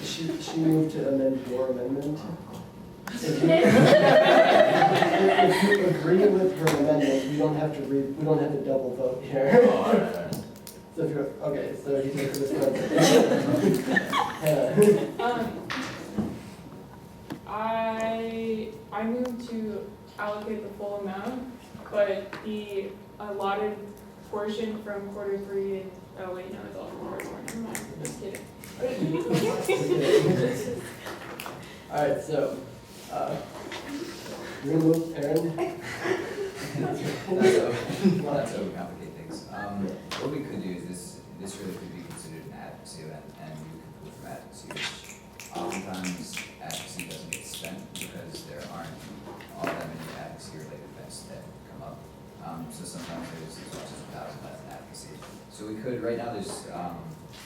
she moved to amend your amendment. If you agree with her amendment, we don't have to double vote here. So if you're, okay, so you take this one. I move to allocate the full amount, but the allotted portion from Q3 and, oh wait, no, it's all from Q4, never mind, I'm just kidding. All right, so, remove Aaron. That's how we complicate things. What we could do is this really could be considered an advocacy event, and we could pull from advocacy, which oftentimes advocacy doesn't get spent because there aren't all that many advocacy-related events that come up. So sometimes there's as much as 1,000 left in advocacy. So we could, right now there's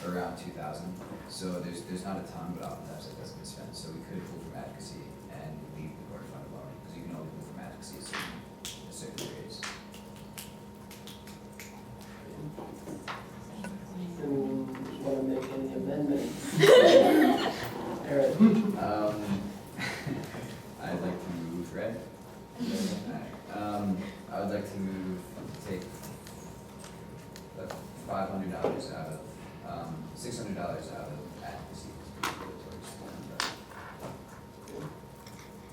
around 2,000. So there's not a ton, but oftentimes it doesn't get spent. So we could pull from advocacy and leave the core fund alone, because you can only pull from advocacy at certain periods. Anyone want to make any amendments? Aaron. I'd like to move red. I would like to take $500 out of, $600 out of advocacy.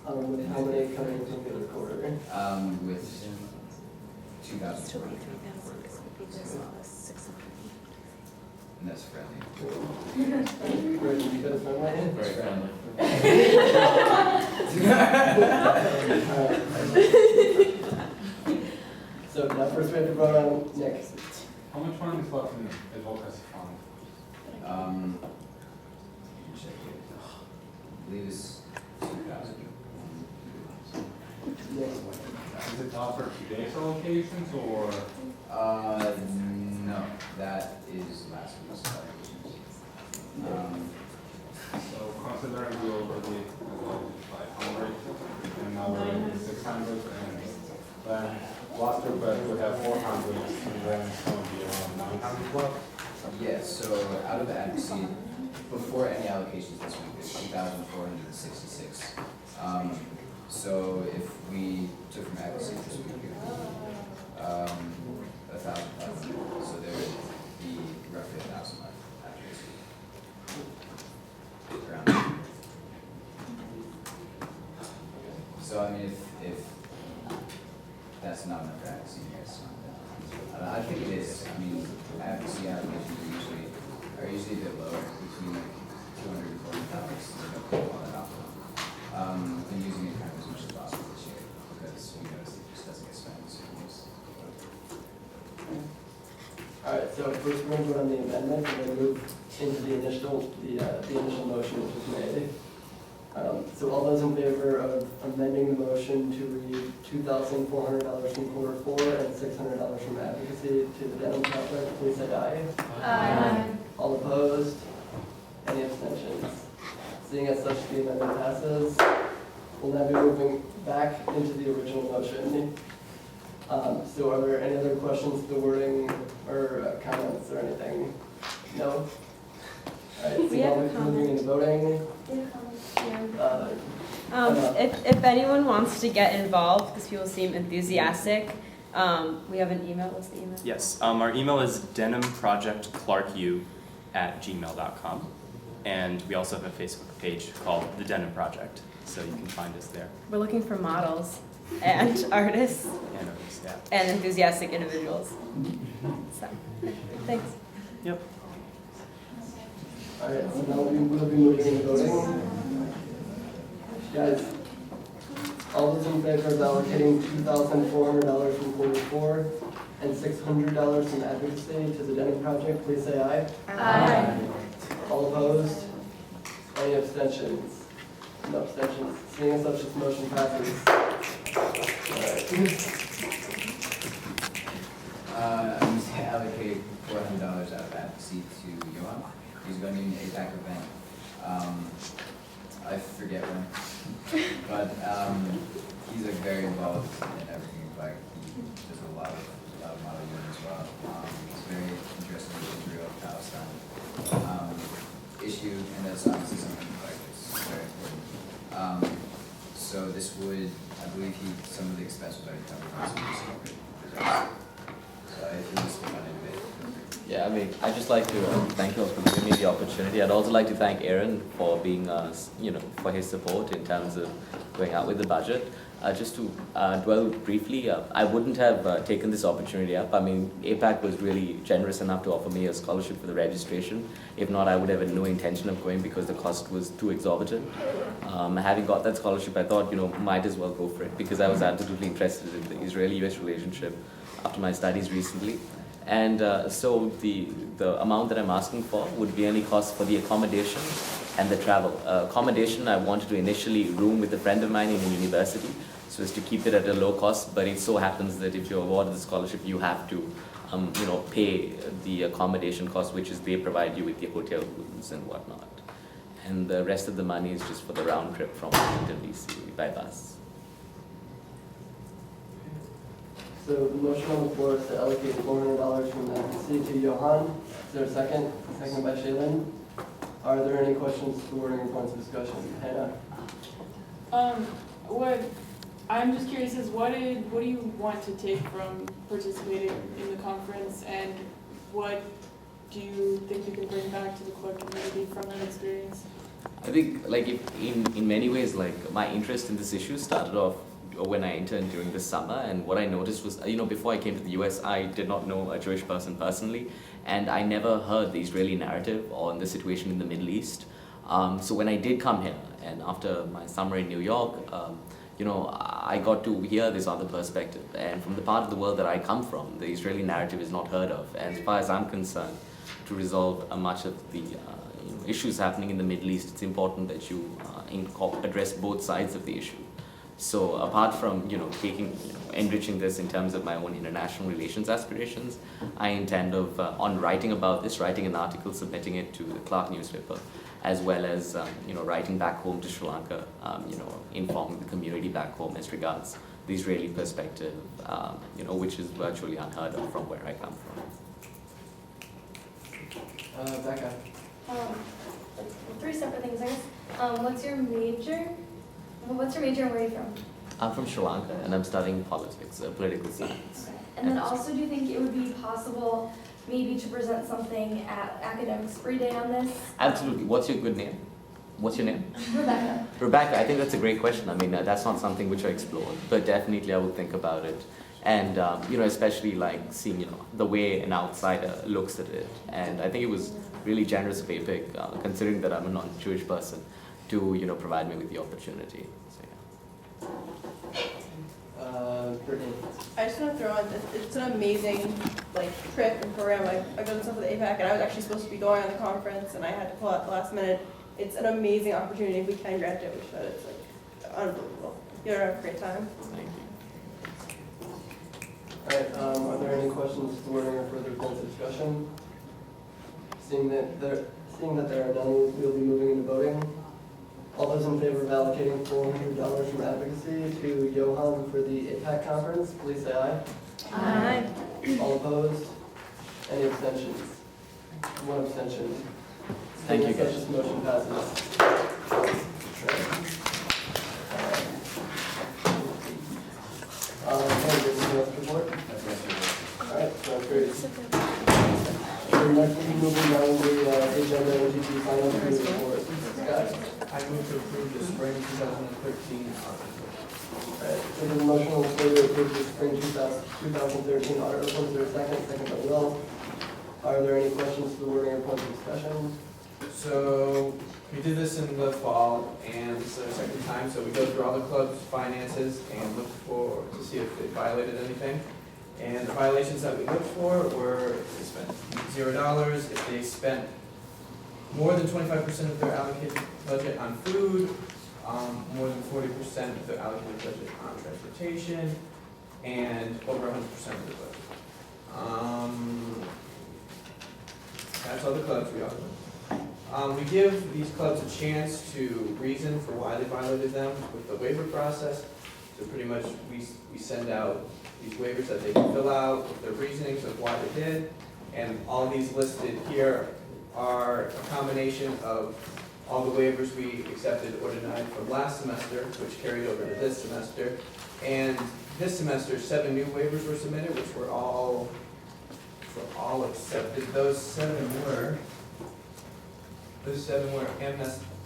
With how many coming from the other quarter? With 2,000. And that's friendly. Where did you go from my end? Very friendly. So now first we have to vote on Nick. How much money is left in the advocacy fund? Check it. I believe it's 2,000. Is it offered today's allocations or? No, that is last week's allocations. So considering we already allotted 500 and now we're at 600 and then last request we have 400 and then it's going to be around 900 left. Yes, so out of advocacy, before any allocations this week, there's 2,466. So if we took from advocacy this week, it would be 1,500. So there would be roughly 1,000 left after this week. Around. So I mean, if that's not enough for advocacy, yes. I think it is. I mean, advocacy allocations are usually a bit lower, between like 200 and 400 on that outcome. Been using it kind of as much as possible this year because we noticed it just doesn't get spent. So All right, so first we're going to vote on the amendment and then move into the initial motion which was made. So all those in favor of amending the motion to read $2,400 from quarter 4 and $600 from advocacy to the Denham project, please say aye. Aye. All opposed? Any abstentions? Seeing as such, the amendment passes. We'll now be moving back into the original motion. So are there any other questions to the wording or comments or anything? No? All right, so We now have a we're moving into voting. If anyone wants to get involved, because people seem enthusiastic, we have an email. What's the email? Yes, our email is denimprojectclarku@gmail.com. And we also have a Facebook page called The Denim Project, so you can find us there. We're looking for models and artists And others, yeah. and enthusiastic individuals. So, thanks. Yep. All right, so now we'll be moving into voting. Guys, all those in favor of allocating $2,400 from quarter 4 and $600 from advocacy to the Denham project, please say aye. Aye. All opposed? Any abstentions? No abstentions. Seeing as such, this motion passes. All right. I'm going to allocate $400 out of advocacy to Johan. He's going to be an APAC event. I forget when, but he's like very involved in everything. Like he does a lot of modeling as well. He's very interested in Israel, Palestine issue, and that's obviously something like it's very important. So this would, I believe, some of the expense was already covered by some of the So if you want to speak on it a bit. Yeah, I mean, I'd just like to thank you all for giving me the opportunity. I'd also like to thank Aaron for being, for his support in terms of going out with the budget. Just to dwell briefly, I wouldn't have taken this opportunity up. I mean, APAC was really generous enough to offer me a scholarship for the registration. If not, I would have had no intention of going because the cost was too exorbitant. Having got that scholarship, I thought, might as well go for it because I was absolutely interested in the Israeli-US relationship after my studies recently. And so the amount that I'm asking for would be only cost for the accommodation and the travel. Accommodation, I wanted to initially room with a friend of mine in a university so as to keep it at a low cost, but it so happens that if you're awarded the scholarship, you have to pay the accommodation cost, which is they provide you with the hotel rooms and whatnot. And the rest of the money is just for the round trip from Washington, D.C. by bus. So the motion on the floor is to allocate $400 from advocacy to Johan. Is there a second? Second by Shaylin. Are there any questions to wording or points of discussion? Hannah? What I'm just curious is what do you want to take from participating in the conference, and what do you think you can bring back to the Clark community from that experience? I think, in many ways, my interest in this issue started off when I interned during the summer, and what I noticed was, before I came to the US, I did not know a Jewish person personally, and I never heard the Israeli narrative on the situation in the Middle East. So when I did come here, and after my summer in New York, I got to hear this other perspective, and from the part of the world that I come from, the Israeli narrative is not heard of, and as far as I'm concerned, to resolve much of the issues happening in the Middle East, it's important that you address both sides of the issue. So apart from enriching this in terms of my own international relations aspirations, I intend on writing about this, writing an article, submitting it to the Clark newspaper, as well as writing back home to Sri Lanka, informing the community back home as regards the Israeli perspective, which is virtually unheard of from where I come from. Becca. three separate things, I guess. What's your major? What's your major and where are you from? I'm from Sri Lanka and I'm studying politics, political science. Okay. And then also, do you think it would be possible maybe to present something at Academic Spree Day on this? Absolutely. What's your good name? What's your name? Rebecca. Rebecca, I think that's a great question. I mean, that's not something which I explored, but definitely I will think about it. And, especially like seeing, the way an outsider looks at it. And I think it was really generous of APIC, considering that I'm a non-Jewish person, to, provide me with the opportunity. So, Brittany. I just want to throw in, it's an amazing trip and program. I've done stuff with APAC, and I was actually supposed to be going on the conference, and I had to pull out at the last minute. It's an amazing opportunity. If we can grant it, we should. It's unbelievable. You're gonna have a great time. Thank you. All right, are there any questions to wording or further points of discussion? Seeing that there are none, we'll be moving into voting. All those in favor of allocating $400 from advocacy to Johan for the APAC conference, please say aye. Aye. All opposed? Any abstentions? One abstention. Thank you, Seeing as guys. such, this motion passes. Report? All right, sounds great. So next we'll be moving down the agenda, OGT finance committee report. Scott? I move to approve the spring 2013 audit. Alright, so there's a motion on the floor to approve the spring 2013 audit report. Is there a second? Second by Will. Are there any questions to the wording or points of discussion? So we did this in the fall, and this is our second time. So we go through all the club's finances and look to see if they violated anything. And the violations that we looked for were if they spent $0, if they spent more than 25% of their allocated budget on food, more than 40% of their allocated budget on transportation, and over 100% of the budget. That's all the clubs we offer. We give these clubs a chance to reason for why they violated them with the waiver process. So pretty much we send out these waivers that they can fill out with their reasonings of why they did. And all these listed here are a combination of all the waivers we accepted or denied from last semester, which carried over to this semester. And this semester, 7 new waivers were submitted, which were all accepted. Those seven were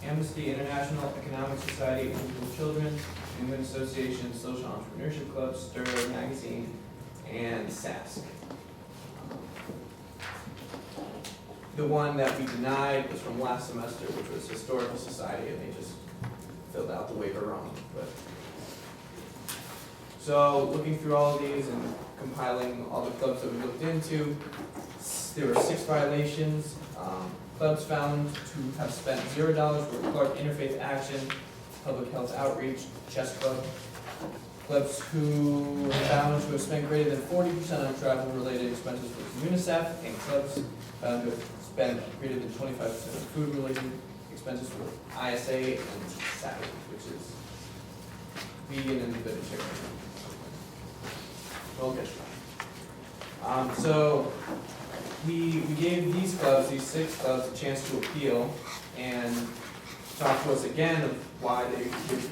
Amnesty International, Economic Society, Individual Children, Human Association, Social Entrepreneurship Club, STIR Magazine, and SASC. The one that we denied was from last semester, which was Historical Society, and they just filled out the waiver wrong. So looking through all of these and compiling all the clubs that we looked into, there were 6 violations. Clubs found to have spent $0 were Clark Interfaith Action, Public Health Outreach, Chess Club. Clubs who found to have spent greater than 40% on travel-related expenses was UNICEF, and clubs found to have spent greater than 25% of food-related expenses were ISA and SAC, which is vegan and vegetarian. Okay. So we gave these clubs, these 6 clubs, a chance to appeal and talk to us again of why they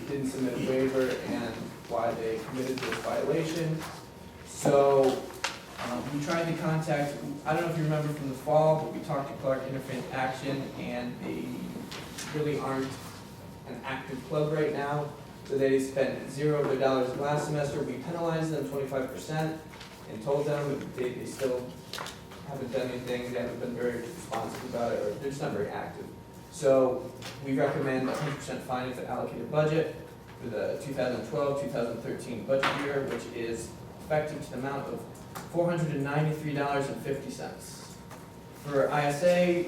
didn't submit a waiver and why they committed this violation. So we tried to contact, I don't know if you remember from the fall, but we talked to Clark Interfaith Action, and they really aren't an active club right now. So they spent $0 of their dollars last semester. We penalized them 25% and told them that they still haven't done anything. They haven't been very responsive about it, or they're just not very active. So we recommend a 100% fine of the allocated budget for the 2012-2013 budget year, which is effective to the amount of $493.50. For ISA,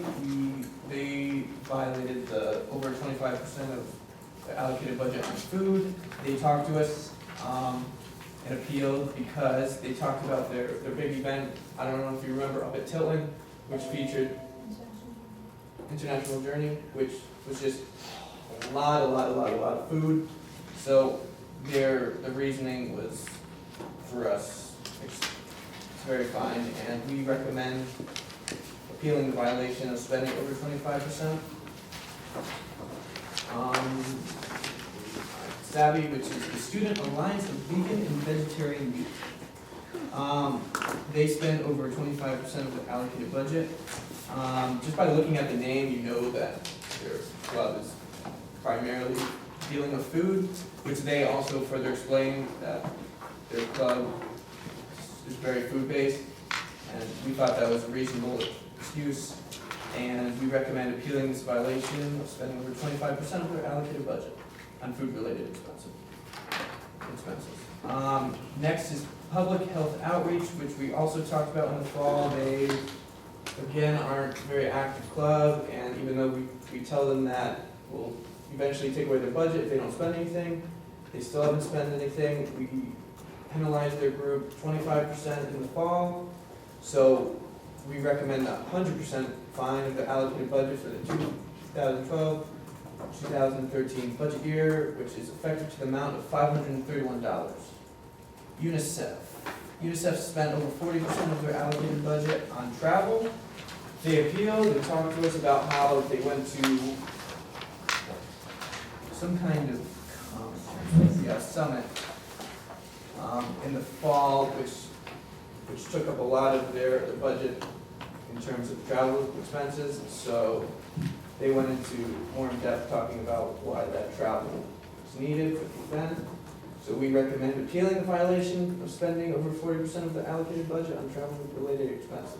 they violated the over 25% of the allocated budget on food. They talked to us and appealed because they talked about their big event. I don't know if you remember, up at Tilton, which featured International Journey, which was just a lot of food. So the reasoning was, for us, it's very fine, and we recommend appealing the violation of spending over 25%. Savvy, which is the Student Alliance of Vegan and Vegetarian Youth. They spend over 25% of the allocated budget. Just by looking at the name, you know that their club is primarily dealing with food, which they also further explain that their club is very food-based, and we thought that was a reasonable excuse, and we recommend appealing this violation of spending over 25% of their allocated budget on food-related expenses. Next is public health outreach, which we also talked about in the fall. They, again, aren't a very active club, and even though we tell them that we'll eventually take away their budget if they don't spend anything, they still haven't spent anything. We penalized their group 25% in the fall, so we recommend a 100% fine of the allocated budget for the 2012-2013 budget year, which is effective to the amount of $531. UNICEF spent over 40% of their allocated budget on travel. They appealed and talked to us about how they went to some kind of summit in the fall, which took up a lot of their budget in terms of travel expenses. So they went into more in depth talking about why that travel was needed for the event. So we recommend appealing the violation of spending over 40% of the allocated budget on travel-related expenses.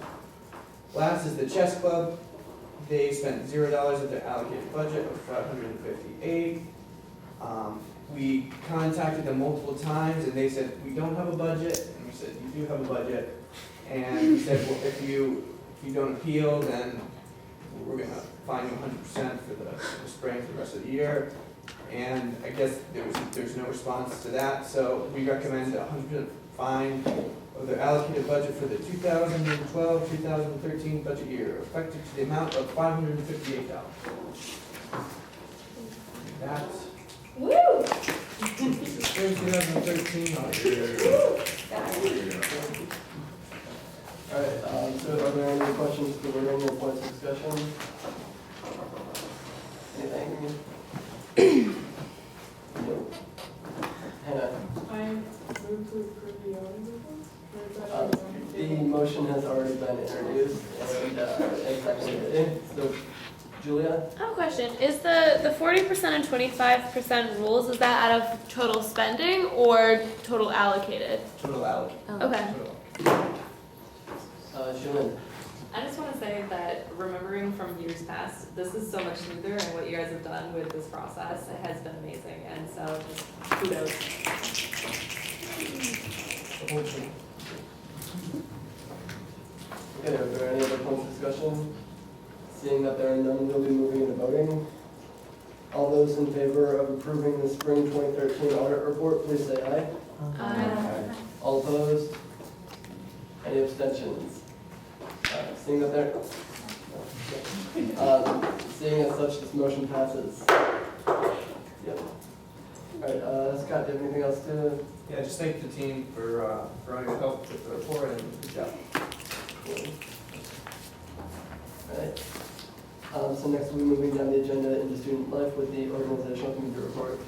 Last is the chess club. They spent $0 of their allocated budget of $558. We contacted them multiple times, and they said, we don't have a budget. And we said, you do have a budget. And we said, well, if you don't appeal, then we're going to fine you 100% for the spring for the rest of the year. And I guess there's no response to that, so we recommend a 100% fine of their allocated budget for the 2012-2013 budget year, effective to the amount of $558. That's Woo! 2013 All right, so are there any questions for the room or points of discussion? Anything? Nope. Hannah? I move to approve the audit report. The motion has already been introduced and seconded. So, Julia? I have a question. Is the 40% and 25% rules, is that out of total spending or total allocated? Total allocated. Okay. Julian? I just want to say that remembering from years past, this is so much smoother, and what you guys have done with this process, it has been amazing, and so just kudos. Okay, are there any other points of discussion? Seeing that there are none, we'll be moving into voting. All those in favor of approving the spring 2013 audit report, please say aye. Aye. All opposed? Any abstentions? Seeing that there, seeing as such, this motion passes. Yep. All right, Scott, do you have anything else to? Yeah, just thank the team for all your help with the report, and good job. Cool. All right. So next we'll be moving down the agenda into student life with the organizational committee report.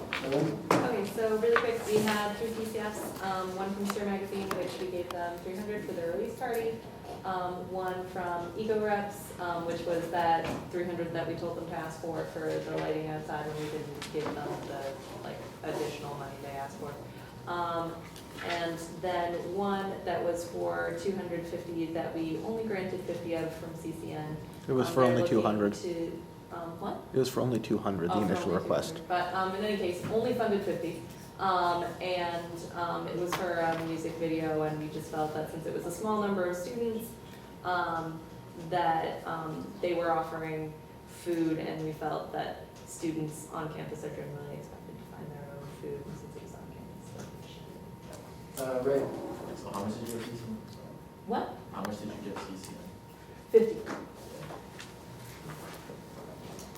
Okay, so really quick, we had 3 PCFs, one from Stir Magazine, which we gave them $300 for their release party. One from Eco Reps, which was that $300 that we told them to ask for the lighting outside when we didn't give them the additional money they asked for. And then one that was for $250 that we only granted 50 of from CCN. It was for only 200. What? It was for only 200, the For initial only request. 200. But in any case, only funded 50. And it was for a music video, and we just felt that since it was a small number of students, that they were offering food, and we felt that students on campus are generally expected to find their own food since it was on campus. Right. So how much did you give CCN? What? How much did you give CCN? 50.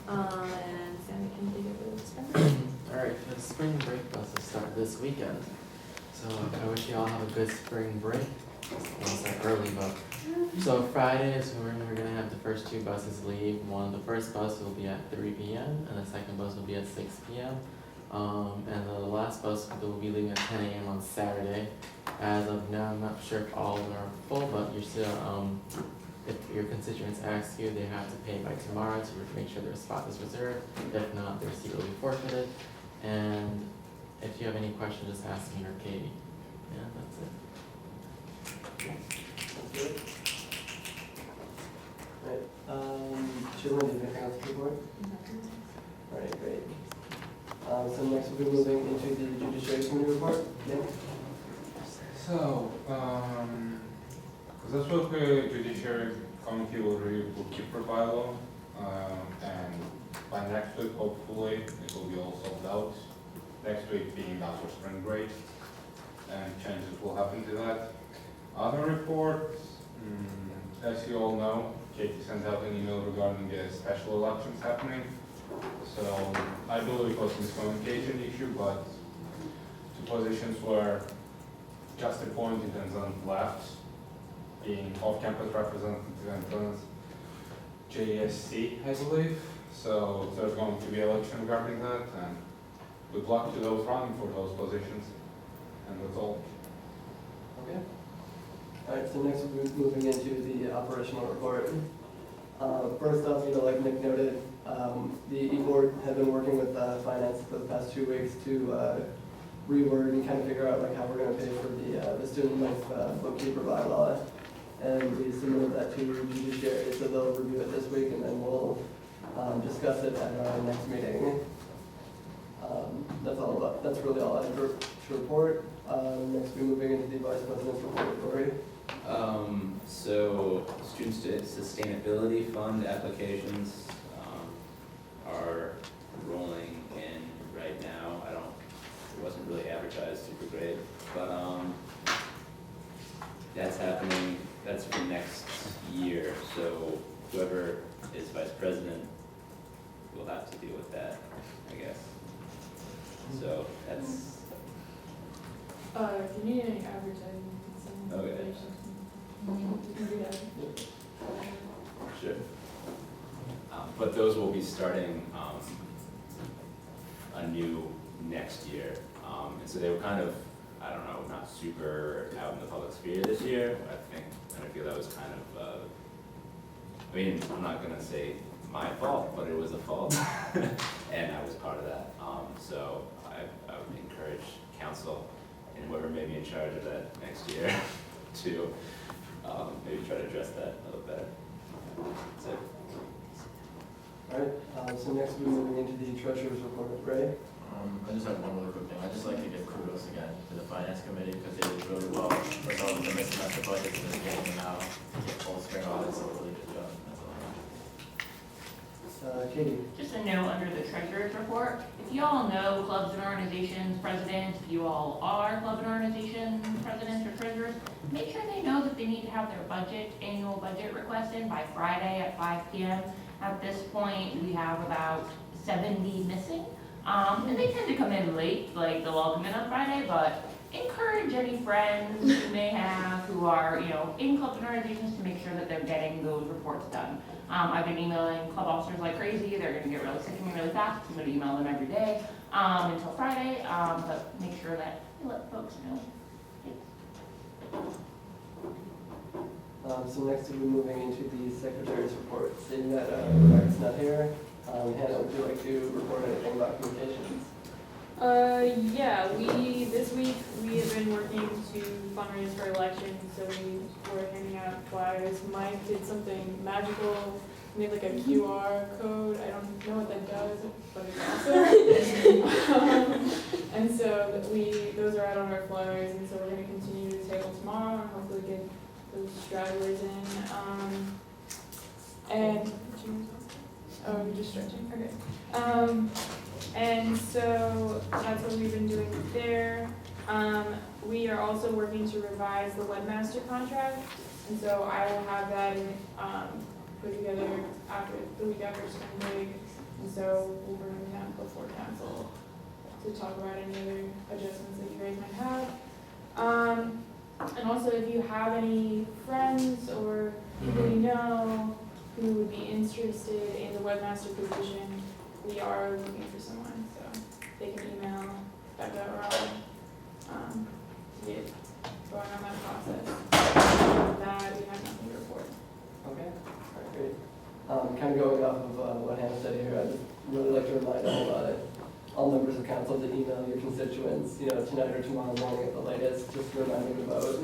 And Sammy can take it with spring break. Alright, the spring break was to start this weekend. So I wish you all have a good spring break. I'll start early, but So Friday is when we're gonna have the first two buses leave. The first bus will be at 3 p.m. and the second bus will be at 6 p.m. And the last bus will be leaving at 10 a.m. on Saturday. As of now, I'm not sure if all of them are full, but you're still, if your constituents ask you, they have to pay by tomorrow to make sure their spot is reserved. If not, their seat will be forfeited. And if you have any questions, just ask me or Katie. Yeah, that's it. That's good. Right, Children, do you have anything else to report? All right, great. So next we'll be moving into the Judiciary Committee report. Nick? So, this week Judiciary Committee will review bookkeeper bylaw, and by next week, hopefully, it will be all solved out. Next week being after spring break, and changes will happen to that. Other reports, as you all know, Katie sent out an email regarding the special elections happening. So I believe it was a miscommunication issue, but two positions were just appointed and then left, being off-campus representative and JSC, I believe. So there's going to be election regarding that, and good luck to those running for those positions. And that's all. Okay. All right, so next we'll be moving into the operational report. First off, like Nick noted, the E-Board have been working with finance for the past 2 weeks to reword and kind of figure out how we're going to pay for the student life bookkeeper bylaw. And we submitted that to Judiciary, so they'll review it this week, and then we'll discuss it at our next meeting. That's really all I have to report. Next, we're moving into the Vice President's report. Lori? So student sustainability fund applications are rolling in right now. It wasn't really advertised super great, but that's happening. That's for next year. So whoever is vice president will have to deal with that, I guess. So that's. If you need any advertising, some Okay. information, you can do that. Sure. But those will be starting anew next year. And so they were kind of, I don't know, not super out in the public sphere this year. I feel that was kind of, I mean, I'm not gonna say my fault, but it was a fault. And I was part of that. So I would encourage council and whoever may be in charge of that next year to maybe try to address that a little better. That's it. All right, so next we're moving into the Treasurer's report. Ray? I just have one really quick thing. I'd just like to give kudos again to the Finance Committee because they did really well with all of the mismatch budgets and just getting them out to get full spring audits, so really good job. That's all I have. Katie? Just a note under the treasurer's report, if you all know clubs and organizations presidents, if you all are club and organization presidents or treasurers, make sure they know that they need to have their annual budget request in by Friday at 5 p.m. At this point, we have about 70 missing. And they tend to come in late, like they'll all come in on Friday, but encourage any friends you may have who are, in clubs and organizations to make sure that they're getting those reports done. I've been emailing club officers like crazy. They're going to get really sick of me really fast. I'm going to email them every day until Friday, but make sure that you let folks know. So next we'll be moving into the Secretary's report. Seeing that Rebecca's not here, Hannah, would you like to report anything about communications? Yeah, this week we have been working to fundraise for elections, so we were handing out flyers. Mike did something magical, made like a QR code. I don't know what that does, but it's awesome. And so those are out on our flyers, and so we're going to continue to table tomorrow and hopefully get those stragglers in. And you're just stretching. Okay. And so that's what we've been doing there. We are also working to revise the webmaster contract, and so I will have that put together the week after spring break, and so we'll bring that before council to talk about any other adjustments that you guys might have. And also, if you have any friends or people you know who would be interested in the webmaster position, we are looking for someone, so they can email Becca or I to get going on that process. With that, we have nothing to report. Okay, all right, great. Kind of going off of what Hannah said here, I'd really like to remind all members of council to email your constituents, tonight or tomorrow morning at the latest, just to remind them to vote.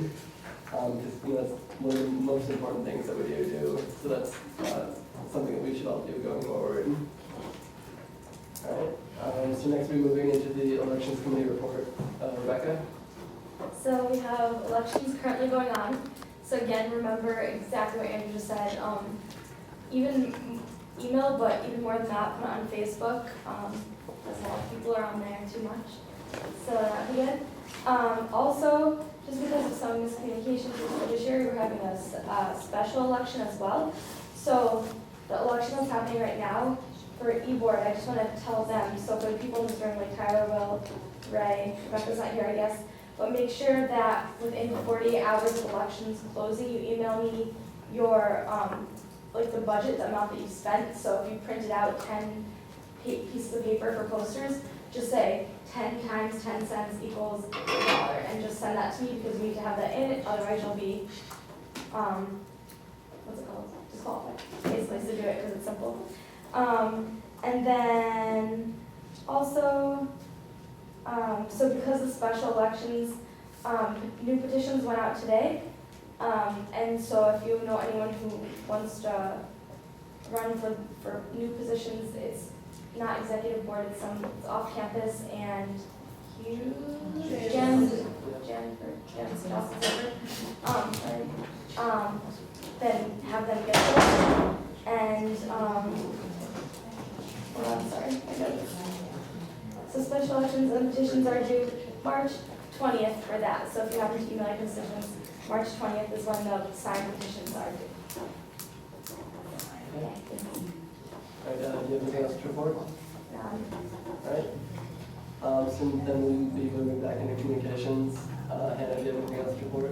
Because, that's one of the most important things that we do. So that's something that we should all do going forward. All right, so next we're moving into the elections committee report. Rebecca? So we have elections currently going on. So again, remember exactly what Andrew just said. Even email, but even more than that, put it on Facebook. Because a lot of people are on there too much. So that'd be good. Also, just because of some miscommunications with the judiciary, we're having a special election as well. So the election that's happening right now for e-board, I just want to tell them, so for the people in this room, like Tyler, Will, Ray, Rebecca's not here, I guess, but make sure that within 48 hours of elections closing, you email me your, like the budget, the amount that you spent. So if you printed out 10 pieces of paper for posters, just say 10 times 10 cents equals $1, and just send that to me because we need to have that in it, otherwise you'll be, what's it called? Disqualified. Basically, so do it because it's simple. And then also, so because of special elections, new petitions went out today. And so if you know anyone who wants to run for new positions, it's not executive board, it's off campus, and then have them get those. And I'm sorry, I know this. So special elections and petitions are due March 20th for that. So if you happen to email your constituents, March 20th is when the signed petitions are due. All right, do you have anything else to report? All right. So then we'll be moving back into communications. Hannah, do you have anything else to report?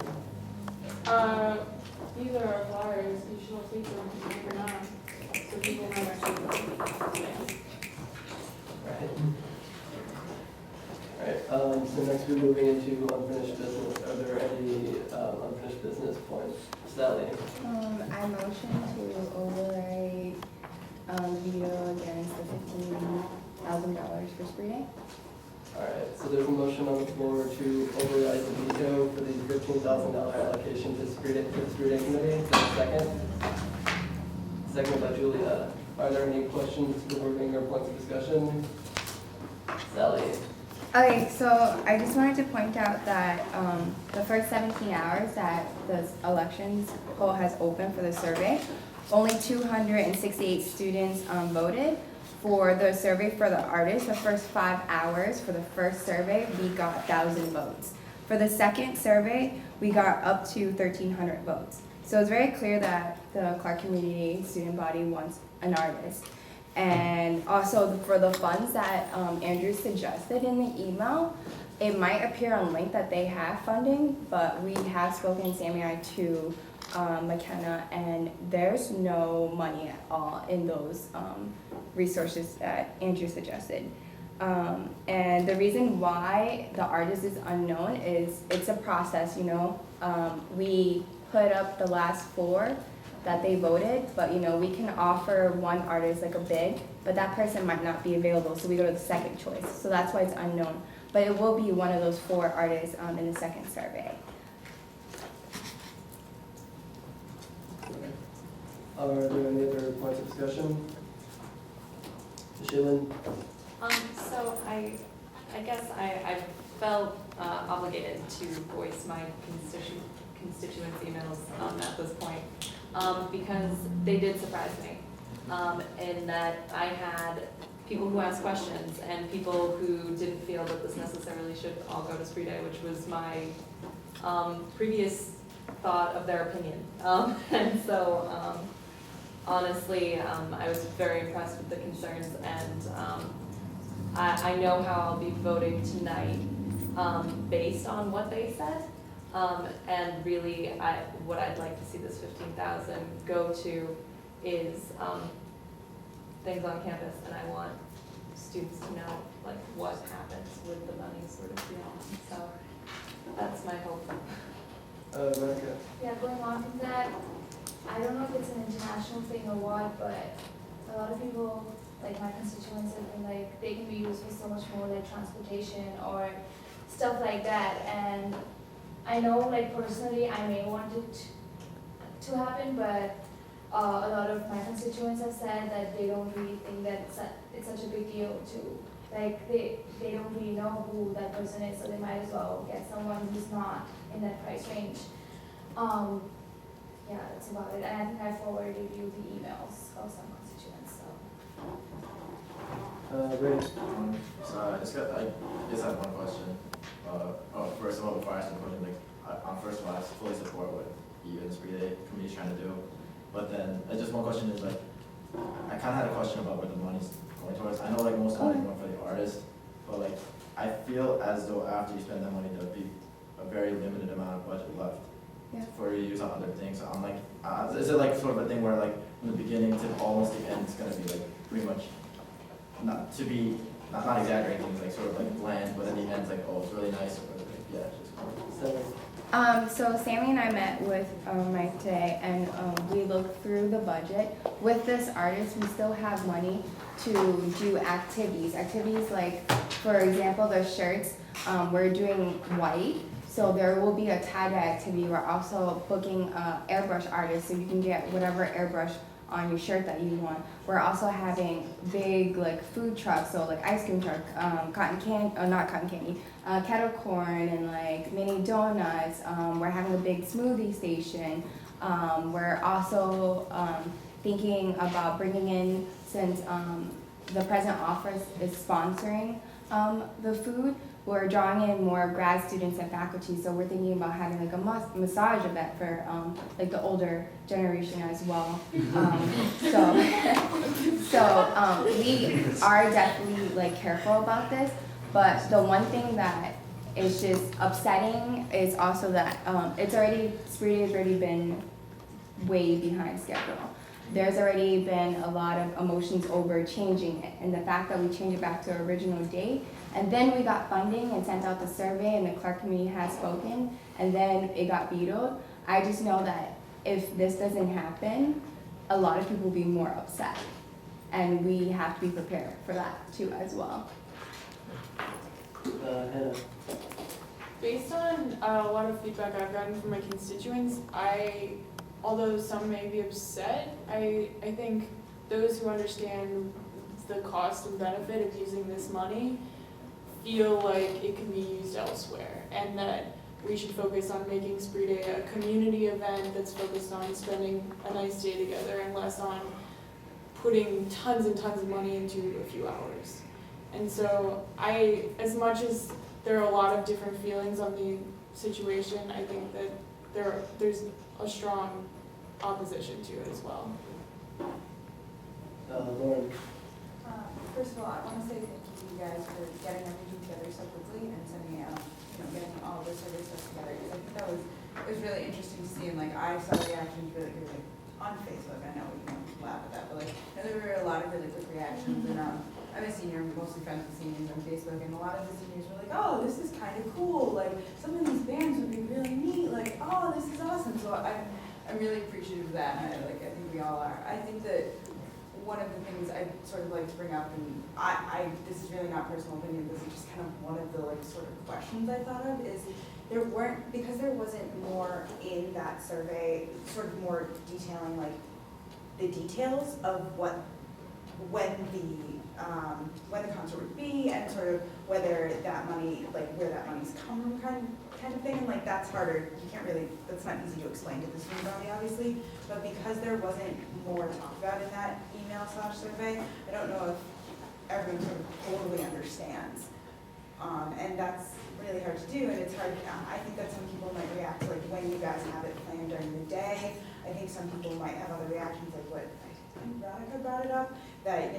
These are our flyers. You should all take them if you're not. So people might actually Right. All right, so next we're moving into unfinished business. Are there any unfinished business points? Sally? I motion to override the veto against the $15,000 for spring day. All right, so there's a motion on the floor to override the veto for the $15,000 allocation to the Street Day Committee. Is there a second? Second by Julia. Are there any questions regarding or points of discussion? Sally? Okay, so I just wanted to point out that the first 17 hours that the elections poll has opened for the survey, only 268 students voted. For the survey for the artists, the first 5 hours for the first survey, we got 1,000 votes. For the second survey, we got up to 1,300 votes. So it's very clear that the Clark Community student body wants an artist. And also for the funds that Andrew suggested in the email, it might appear on link that they have funding, but we have spoken, Sammy and I, to McKenna, and there's no money at all in those resources that Andrew suggested. And the reason why the artist is unknown is it's a process, we put up the last 4 that they voted, but we can offer one artist like a bid, but that person might not be available, so we go to the second choice. So that's why it's unknown. But it will be one of those 4 artists in the second survey. Are there any other points of discussion? Shaylin? So I guess I felt obligated to voice my constituents' emails at this point because they did surprise me in that I had people who asked questions and people who didn't feel that this necessarily should all go to Spree Day, which was my previous thought of their opinion. And so honestly, I was very impressed with the concerns, and I know how I'll be voting tonight based on what they said. And really, what I'd like to see this 15,000 go to is things on campus, and I want students to know like what happens with the money sort of beyond. So that's my hope. Monica. Yeah, going on from that, I don't know if it's an international thing or what, but a lot of people, like my constituents, have been like, they can be used for so much more, like transportation or stuff like that. And I know, like personally, I may want it to happen, but a lot of my constituents have said that they don't really think that it's such a big deal to, like, they don't really know who that person is, so they might as well get someone who's not in that price range. Yeah, that's about it. And I think I forwarded you the emails of some constituents, so. Great. So I just have one question. First of all, before I ask the question, first of all, I fully support what you and the Spring Day committee is trying to do. But then, just one question is I kind of had a question about where the money's going towards. I know most money is going for the artist, but I feel as though after you spend that money, there'll be a very limited amount of budget left for you to use on other things. So I'm is it sort of a thing where from the beginning to almost the end, it's going to be pretty much not exaggerating things, sort of bland, but in the end, it's oh, it's really nice, or So Sammy and I met with Mike today, and we looked through the budget. With this artist, we still have money to do activities. Activities like, for example, the shirts, we're doing white, so there will be a tie-dye activity. We're also booking airbrush artists, so you can get whatever airbrush on your shirt that you want. We're also having big food trucks, so ice cream truck, kettle corn, and mini donuts. We're having a big smoothie station. We're also thinking about bringing in, since the present office is sponsoring the food, we're drawing in more grad students and faculty, so we're thinking about having a massage event for the older generation as well. So we are definitely careful about this, but the one thing that is just upsetting is also that Spree Day's already been way behind schedule. There's already been a lot of emotions over changing it, and the fact that we changed it back to our original date, and then we got funding and sent out the survey, and the Clark community has spoken, and then it got vetoed. I just know that if this doesn't happen, a lot of people will be more upset, and we have to be prepared for that too as well. Hannah. Based on a lot of feedback I've gotten from my constituents, although some may be upset, I think those who understand the cost and benefit of using this money feel like it can be used elsewhere, and that we should focus on making Spree Day a community event that's focused on spending a nice day together and less on putting tons and tons of money into a few hours. And so as much as there are a lot of different feelings on the situation, I think that there's a strong opposition to it as well. Lauren. First of all, I want to say thank you to you guys for getting everything together so quickly and sending it out, getting all this survey stuff together. Because I think it was really interesting to see, and I saw reactions really quickly on Facebook. I know we can laugh at that, but there were a lot of really quick reactions. And I'm a senior, I'm mostly friends with seniors on Facebook, and a lot of the seniors were like, "Oh, this is kind of cool. Some of these bands would be really neat. Oh, this is awesome." So I'm really appreciative of that, and I think we all are. I think that one of the things I'd sort of like to bring up, and this is really not personal opinion, this is just kind of one of the sort of questions I thought of, is because there wasn't more in that survey, sort of more detailing the details of when the concert would be, and sort of whether that money, where that money's come from kind of thing, and that's harder, that's not easy to explain to the student body, obviously, but because there wasn't more talked about in that email/survey, I don't know if everyone sort of totally understands, and that's really hard to do, and it's hard, I think that some people might react when you guys have it planned during the day. I think some people might have other reactions, what Veronica brought it up, that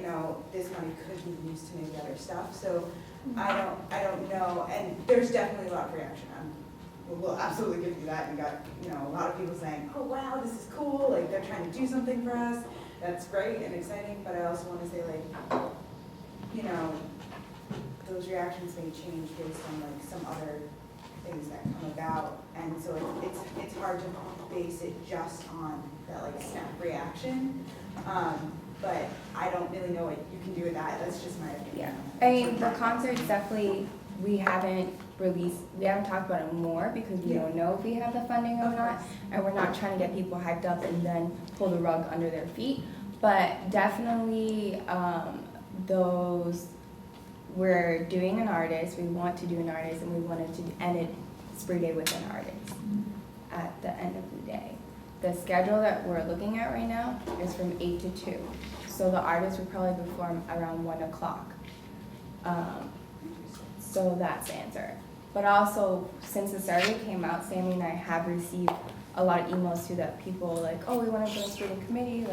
this money could be used to maybe other stuff. So I don't know, and there's definitely a lot of reaction. I'm we'll absolutely give you that. And got, you know, a lot of people saying, oh wow, this is cool, like they're trying to do something for us. That's great and exciting, but I also want to say, like, you know, those reactions may change based on like some other things that come about. And so it's hard to base it just on that like snap reaction. But I don't really know what you can do with that. That's just my opinion. Yeah, I mean, the concerts definitely, we haven't talked about it more because we don't know if we have the funding or not, and we're not trying to get people hyped up and then pull the rug under their feet. But definitely, we're doing an artist, we want to do an artist, and we wanted to end it Spring Day with an artist at the end of the day. The schedule that we're looking at right now is from 8 to 2. So the artist would probably perform around 1 o'clock. So that's the answer. But also, since the survey came out, Sammy and I have received a lot of emails too that people like, oh, we want to join student committee,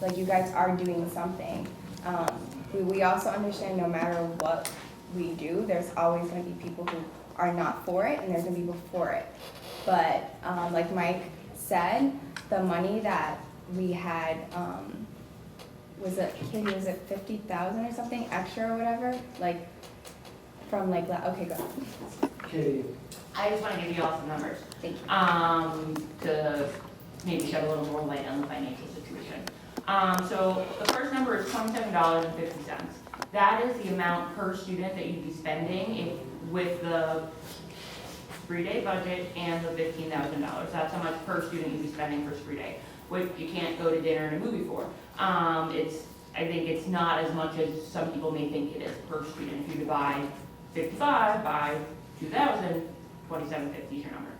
like you guys are doing something. We also understand no matter what we do, there's always going to be people who are not for it, and there's going to be people for it. But like Mike said, the money that we had, was it 50,000 or something extra or whatever? Like, from like, okay, go. Katie. I just want to give you all some numbers. Thank you. To maybe shed a little more light on the financial situation. So the first number is $27.50. That is the amount per student that you'd be spending with the Spree Day budget and the $15,000. That's how much per student you'd be spending for Spree Day, which you can't go to dinner and a movie for. I think it's not as much as some people may think it is per student. If you divide 55 by 2,000, 2750 is your number.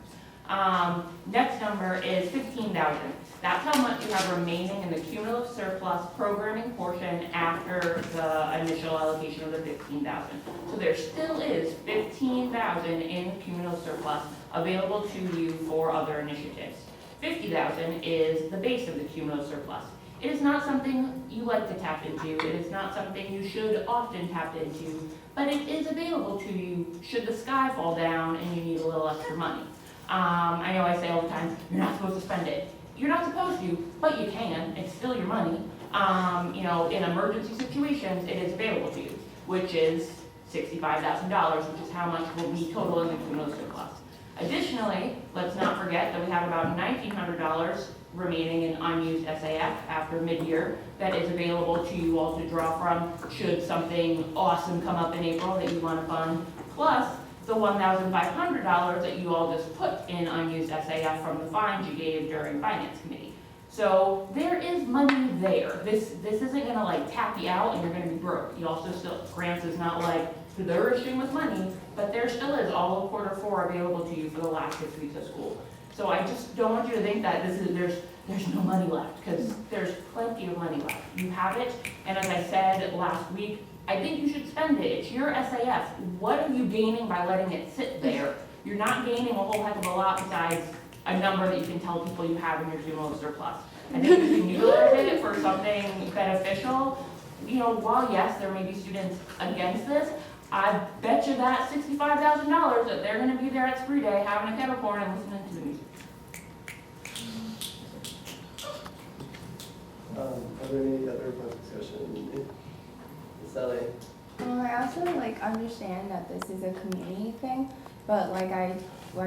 Next number is 15,000. That's how much you have remaining in the cumulative surplus programming portion after the initial allocation of the 15,000. So there still is 15,000 in cumulative surplus available to you for other initiatives. 50,000 is the base of the cumulative surplus. It is not something you like to tap into. It is not something you should often tap into, but it is available to you should the sky fall down and you need a little extra money. I know I say all the time, you're not supposed to spend it. You're not supposed to, but you can. It's still your money. You know, in emergency situations, it is available to you, which is $65,000, which is how much will be total in the cumulative surplus. Additionally, let's not forget that we have about $1,900 remaining in unused SAF after mid-year that is available to you all to draw from should something awesome come up in April that you want to fund, plus the $1,500 that you all just put in unused SAF from the fines you gave during Finance Committee. So there is money there. This isn't gonna like tap you out and you're gonna be broke. You also still, grants is not like flourishing with money, but there still is all of Q4 available to you for the last 6 weeks of school. So I just don't want you to think that there's no money left, because there's plenty of money left. You have it, and as I said last week, I think you should spend it. It's your SAF. What are you gaining by letting it sit there? You're not gaining a whole heck of a lot besides a number that you can tell people you have in your cumulative surplus. I think you can utilize it for something beneficial. You know, while yes, there may be students against this, I bet you that $65,000 that they're going to be there at Spree Day having a kettle corn and listening to the music. Are there any other points of discussion? Sally? I also understand that this is a community thing, but I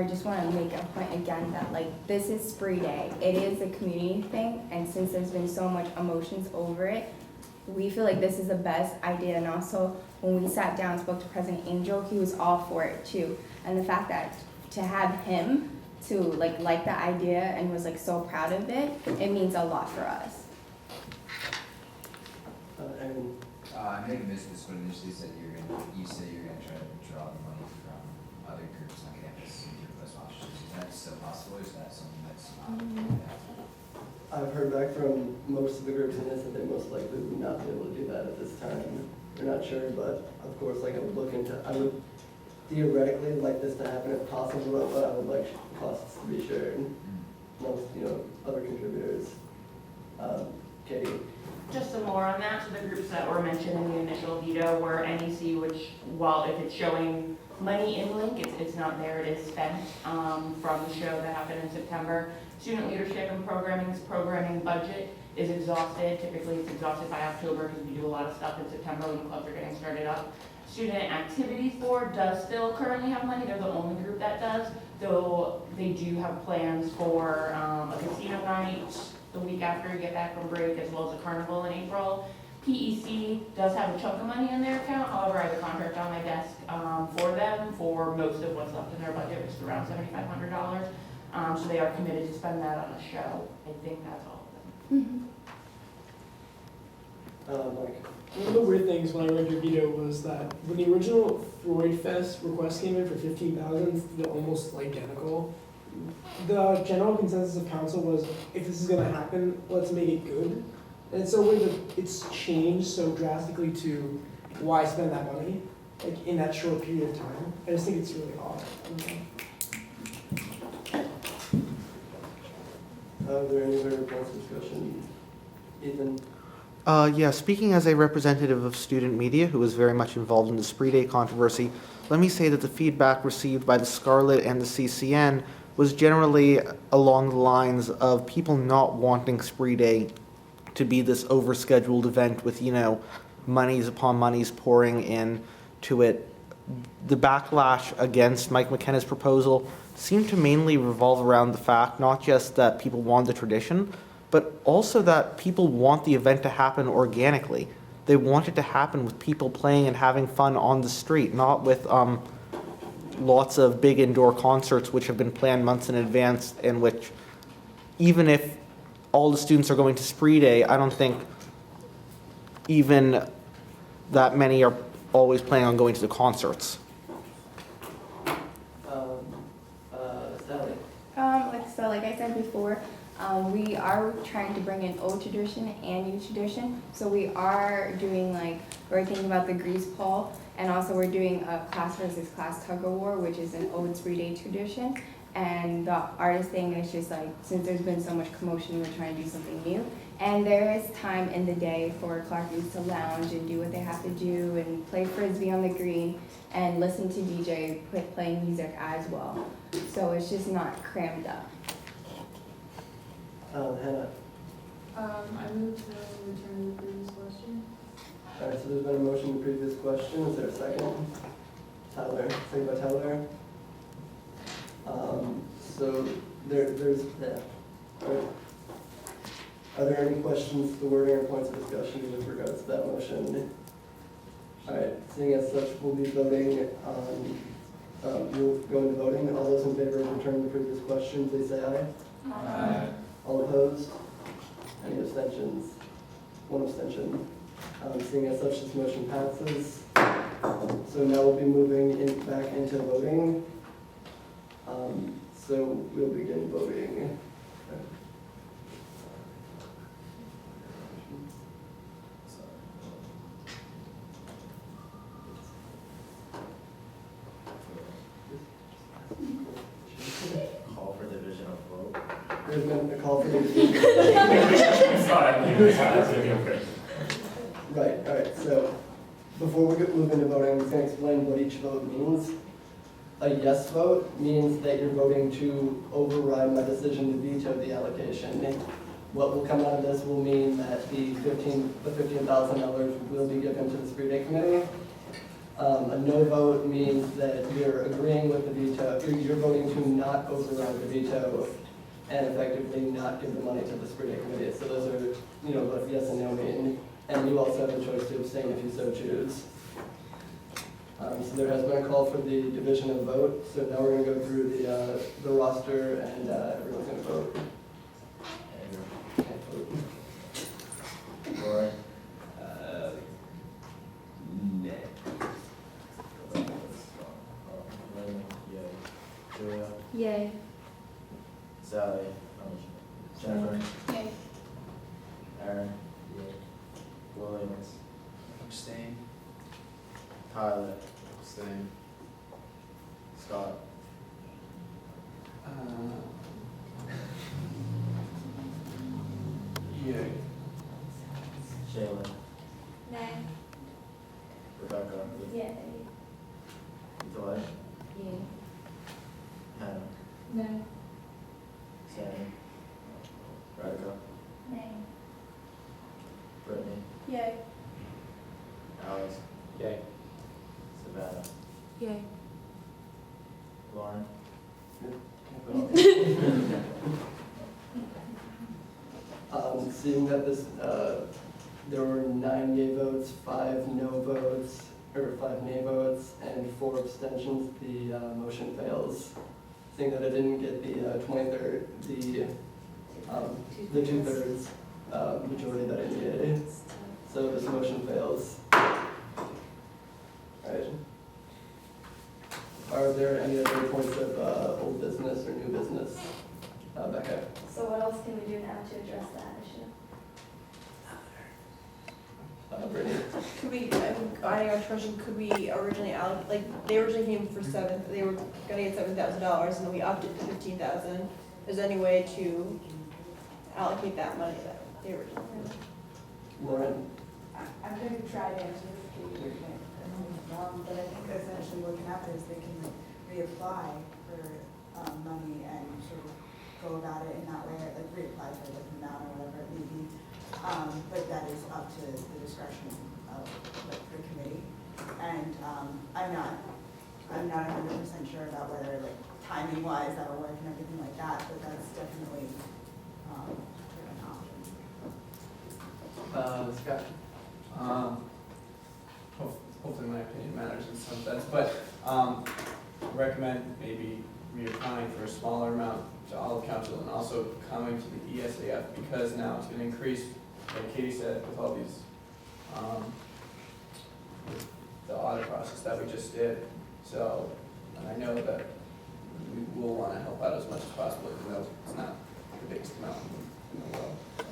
just want to make a point again that this is Spree Day. It is a community thing, and since there's been so much emotions over it, we feel like this is the best idea. And also, when we sat down and spoke to President Angel, he was all for it too. And the fact that to have him to like the idea and was so proud of it, it means a lot for us. I may have missed this, but initially said you said you're gonna try to draw the money from other groups on campus and give us options. Is that still possible, or is that something that's not going to happen? I've heard back from most of the groups in this that they most likely would not be able to do that at this time. We're not sure, but of course, I would theoretically like this to happen if possible, but I would like costs to be shared amongst, other contributors. Katie? Just some more on that, so the groups that were mentioned in the initial veto were NEC, which, while if it's showing money in Link, it's not there, it is spent from the show that happened in September. Student leadership and programming's programming budget is exhausted. Typically it's exhausted by October because we do a lot of stuff in September when clubs are getting started up. Student Activities Board does still currently have money. They're the only group that does, though they do have plans for a casino night the week after we get back from break, as well as a carnival in April. PEC does have a chunk of money in their account. However, I have a contract on my desk for them for most of what's left in their budget, which is around $7,500. So they are committed to spend that on a show. I think that's all of them. Mike? One of the weird things when I read your veto was that when the original Freud Fest request came in for $15,000, they're almost identical. The general consensus of council was, if this is going to happen, let's make it good. And so when it's changed so drastically to why spend that money, like in that short period of time, I just think it's really odd. Are there any other points of discussion? Ethan? Yeah, speaking as a representative of student media who was very much involved in the Spree Day controversy, let me say that the feedback received by the Scarlet and the CCN was generally along the lines of people not wanting Spree Day to be this overscheduled event with, monies upon monies pouring in to it. The backlash against Mike McKenna's proposal seemed to mainly revolve around the fact not just that people want the tradition, but also that people want the event to happen organically. They want it to happen with people playing and having fun on the street, not with lots of big indoor concerts which have been planned months in advance, in which even if all the students are going to Spree Day, I don't think even that many are always planning on going to the concerts. Sally? Like I said before, we are trying to bring in old tradition and new tradition. So we are doing we're thinking about the grease pole, and also we're doing a class versus class tug of war, which is an old Spree Day tradition. And the artist thing is just since there's been so much commotion, we're trying to do something new. And there is time in the day for Clarkies to lounge and do what they have to do and play Frisbee on the green and listen to DJ playing music as well. So it's just not crammed up. Hannah? I moved to return the previous question. All right, so there's been a motion to the previous question. Is there a second? Tyler, second by Tyler. So there's that. All right. Are there any questions to the wording or points of discussion with regards to that motion? All right, seeing as such, we'll be voting on, we'll go into voting. All those in favor of returning the previous question, please say aye. Aye. All opposed? Any abstentions? One abstention. Seeing as such, this motion passes. So now we'll be moving back into voting. So we'll begin voting. Call for division of vote. There's been a call for division. Right, all right, so before we move into voting, I'm just going to explain what each vote means. A yes vote means that you're voting to override my decision to veto the allocation. What will come out of this will mean that the $15,000 will be given to the Spree Day Committee. A no vote means that you're agreeing with the veto, you're voting to not override the veto and effectively not give the money to the Spree Day Committee. So those are, what yes and no mean. And you also have the choice to abstain if you so choose. So there has been a call for the division of vote. So now we're going to go through the roster and everyone's going to vote. Roy? Nay. Lynn? Yay. Julia? Yay. Sally? Jennifer? Yay. Aaron? Yay. Williams? Abstain. Tyler? Abstain. Scott? Yay. Yay. Lauren? Seeing that there were 9 yea votes, 5 no votes, or 5 nay votes, and 4 abstentions, the motion fails. Seeing that I didn't get the 2/3 majority that I needed, so this motion fails. Right. Are there any other points of old business or new business? Becca? So what else can we do now to address that issue? Brittany? Could we, adding on to question, could we originally allocate, like, they originally came for they were gonna get $7,000 and then we upped it to 15,000. Is there any way to allocate that money that they originally? Lauren? I'm going to try to answer this, but I think essentially what can happen is they can reapply for money and sort of go about it in that way, like reapply for like an amount or whatever it may be. But that is up to the discretion of the committee. And I'm not 100% sure about whether like timing wise that'll work and everything like that, but that's definitely an option. Scott? Hopefully my opinion matters in some sense, but recommend maybe reapplying for a smaller amount to all of council and also coming to the ESAF because now it's going to increase, like Katie said, with all these, with the audit process that we just did. So, and I know that we will want to help out as much as possible, even though it's not the biggest amount in the world. So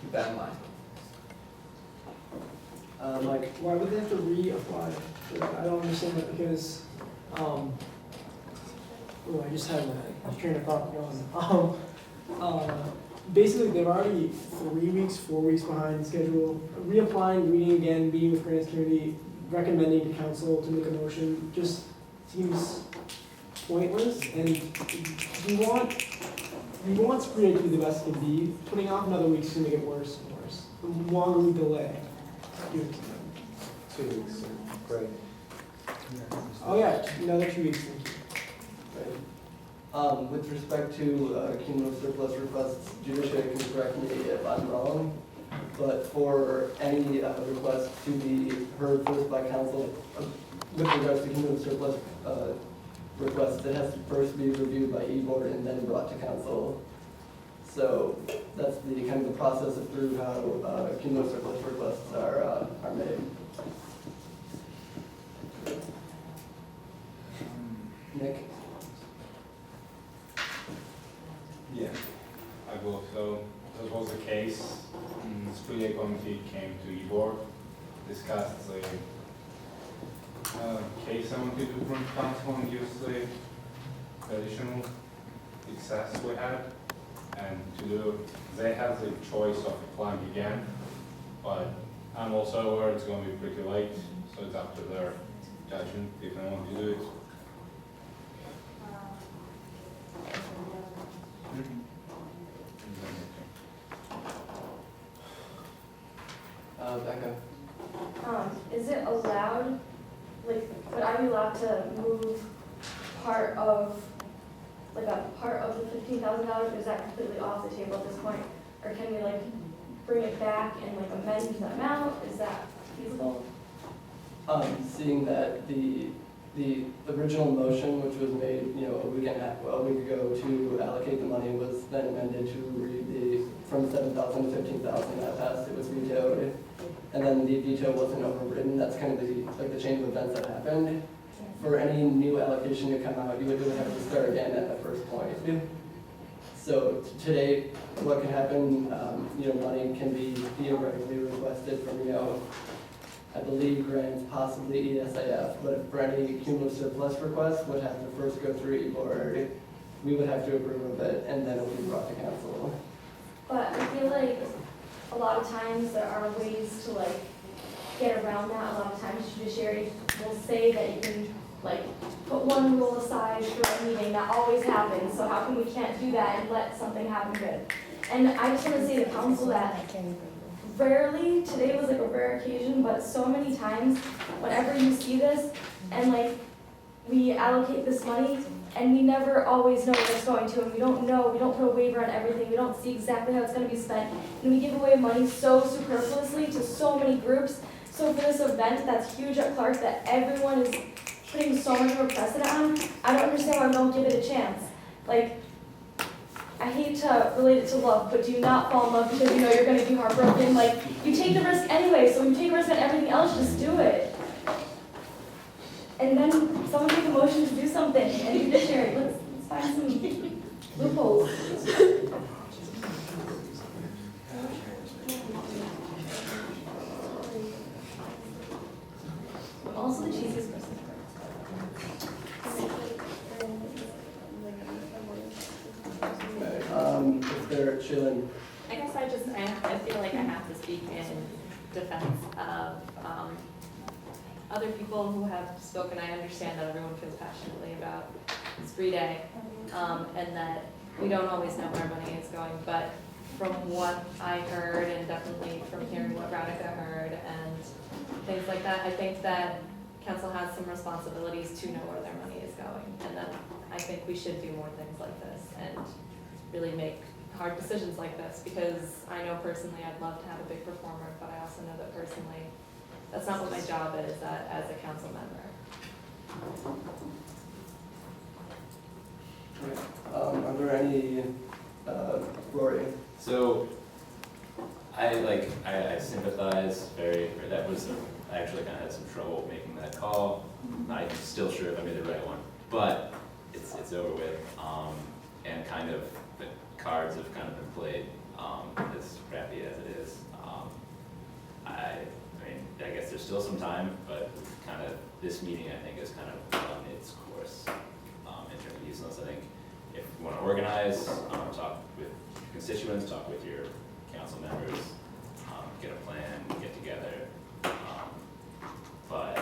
keep that in mind. Mike? Why would they have to reapply for that? I don't understand that because, I just had my train of thought going. Basically, they're already 3 weeks, 4 weeks behind schedule. Reapplying, meeting again, meeting with grants committee, recommending to council to make a motion just seems pointless. And we want Spring to be the best it can be. Putting off another week is going to make it worse and worse. The longer we delay. 2 weeks, great. Oh yeah, another 2 weeks. Thank you. Right. With respect to cumulative surplus requests, judiciary can correct me if I'm wrong, but for any request to be heard first by council with regards to cumulative surplus requests, it has to first be reviewed by e-board and then brought to council. So that's the kind of the process of through how cumulative surplus requests are made. Nick? Yeah, I will. So this was the case. The school year committee came to e-board, discussed the case I wanted to bring to council and use the additional excess we had. And they have the choice of applying again, but I'm also aware it's going to be pretty late, so it's up to their judgment if they want to do it. Becca? Is it allowed, like, would I be allowed to move part of the $15,000, or is that completely off the table at this point? Or can we like bring it back and like amend the amount? Is that feasible? Seeing that the original motion, which was made, a week ago to allocate the money, was then amended to read from 7,000 to 15,000. That passed. It was vetoed, and then the veto wasn't overridden. That's kind of the chain of events that happened. For any new allocation to come out, you would really have to start again at the first point. So today, what can happen? Money can be theoretically requested from I believe grants, possibly ESAF, but for any cumulative surplus request, would have to first go through e-board. We would have to approve of it, and then it would be brought to council. But I feel like a lot of times there are ways to like get around that. A lot of times judiciary will say that you can like put one rule aside for a meeting. That always happens. So how come we can't do that and let something happen good? And I just want to say to council that rarely, today was like a rare occasion, but so many times, whenever you see this, and like we allocate this money and we never always know where it's going to, and we don't know, we don't put a waiver on everything, we don't see exactly how it's gonna be spent, and we give away money so superfluously to so many groups. So for this event that's huge at Clark that everyone is putting so much of a precedent on, I don't understand why we don't give it a chance. Like, I hate to relate it to love, but do you not fall in love because you know you're gonna be heartbroken? Like, you take the risk anyway, so when you take a risk on everything else, just do it. And then someone make a motion to do something, and judiciary, let's find some loopholes. Also the cheesiest person. If they're chilling, I guess I feel like I have to speak in defense of other people who have spoken. I understand that everyone feels passionately about Spree Day, and that we don't always know where money is going, but from what I heard, and definitely from hearing what Radhika heard and things like that, I think that council has some responsibilities to know where their money is going, and that I think we should do more things like this and really make hard decisions like this, because I know personally I'd love to have a big performer, but I also know that personally that's not what my job is as a council member. are there any, Rory? So, I sympathize that was, I actually kind of had some trouble making that call. I'm still sure if I made the right one, but it's over with, and kind of, the cards have kind of been played, as crappy as it is. I guess there's still some time, but kind of, this meeting, I think, has kind of run its course, in terms of useless. I think if you want to organize, talk with constituents, talk with your council members, get a plan, get together, but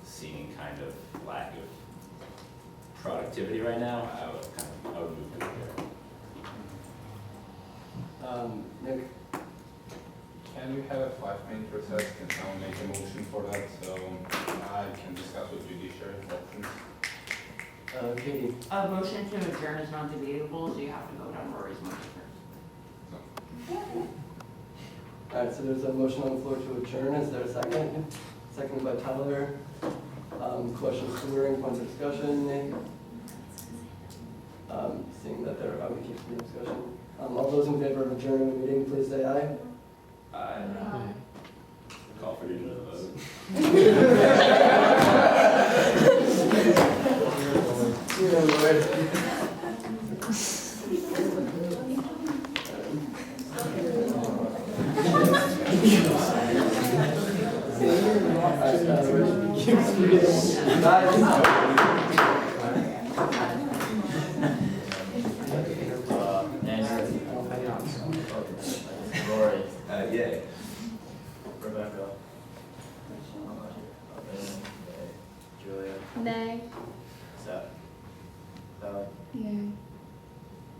seeing kind of lack of productivity right now, I would move to there. Nick? Can we have a 5-minute recess? Can someone make a motion for that so I can discuss with judiciary options? Katie? A motion to adjourn is not debatable, so you have to vote on Rory's motion first. All right, so there's a motion on the floor to adjourn. Is there a second? Seconded by Tyler. Questions, querying, points of discussion? Seeing that there are, we keep the discussion. All those in favor of adjourning the meeting, please say aye. Aye. Call for you to vote. Rory. Yay. Rebecca. Julia. Nay. Seth. Sally. No.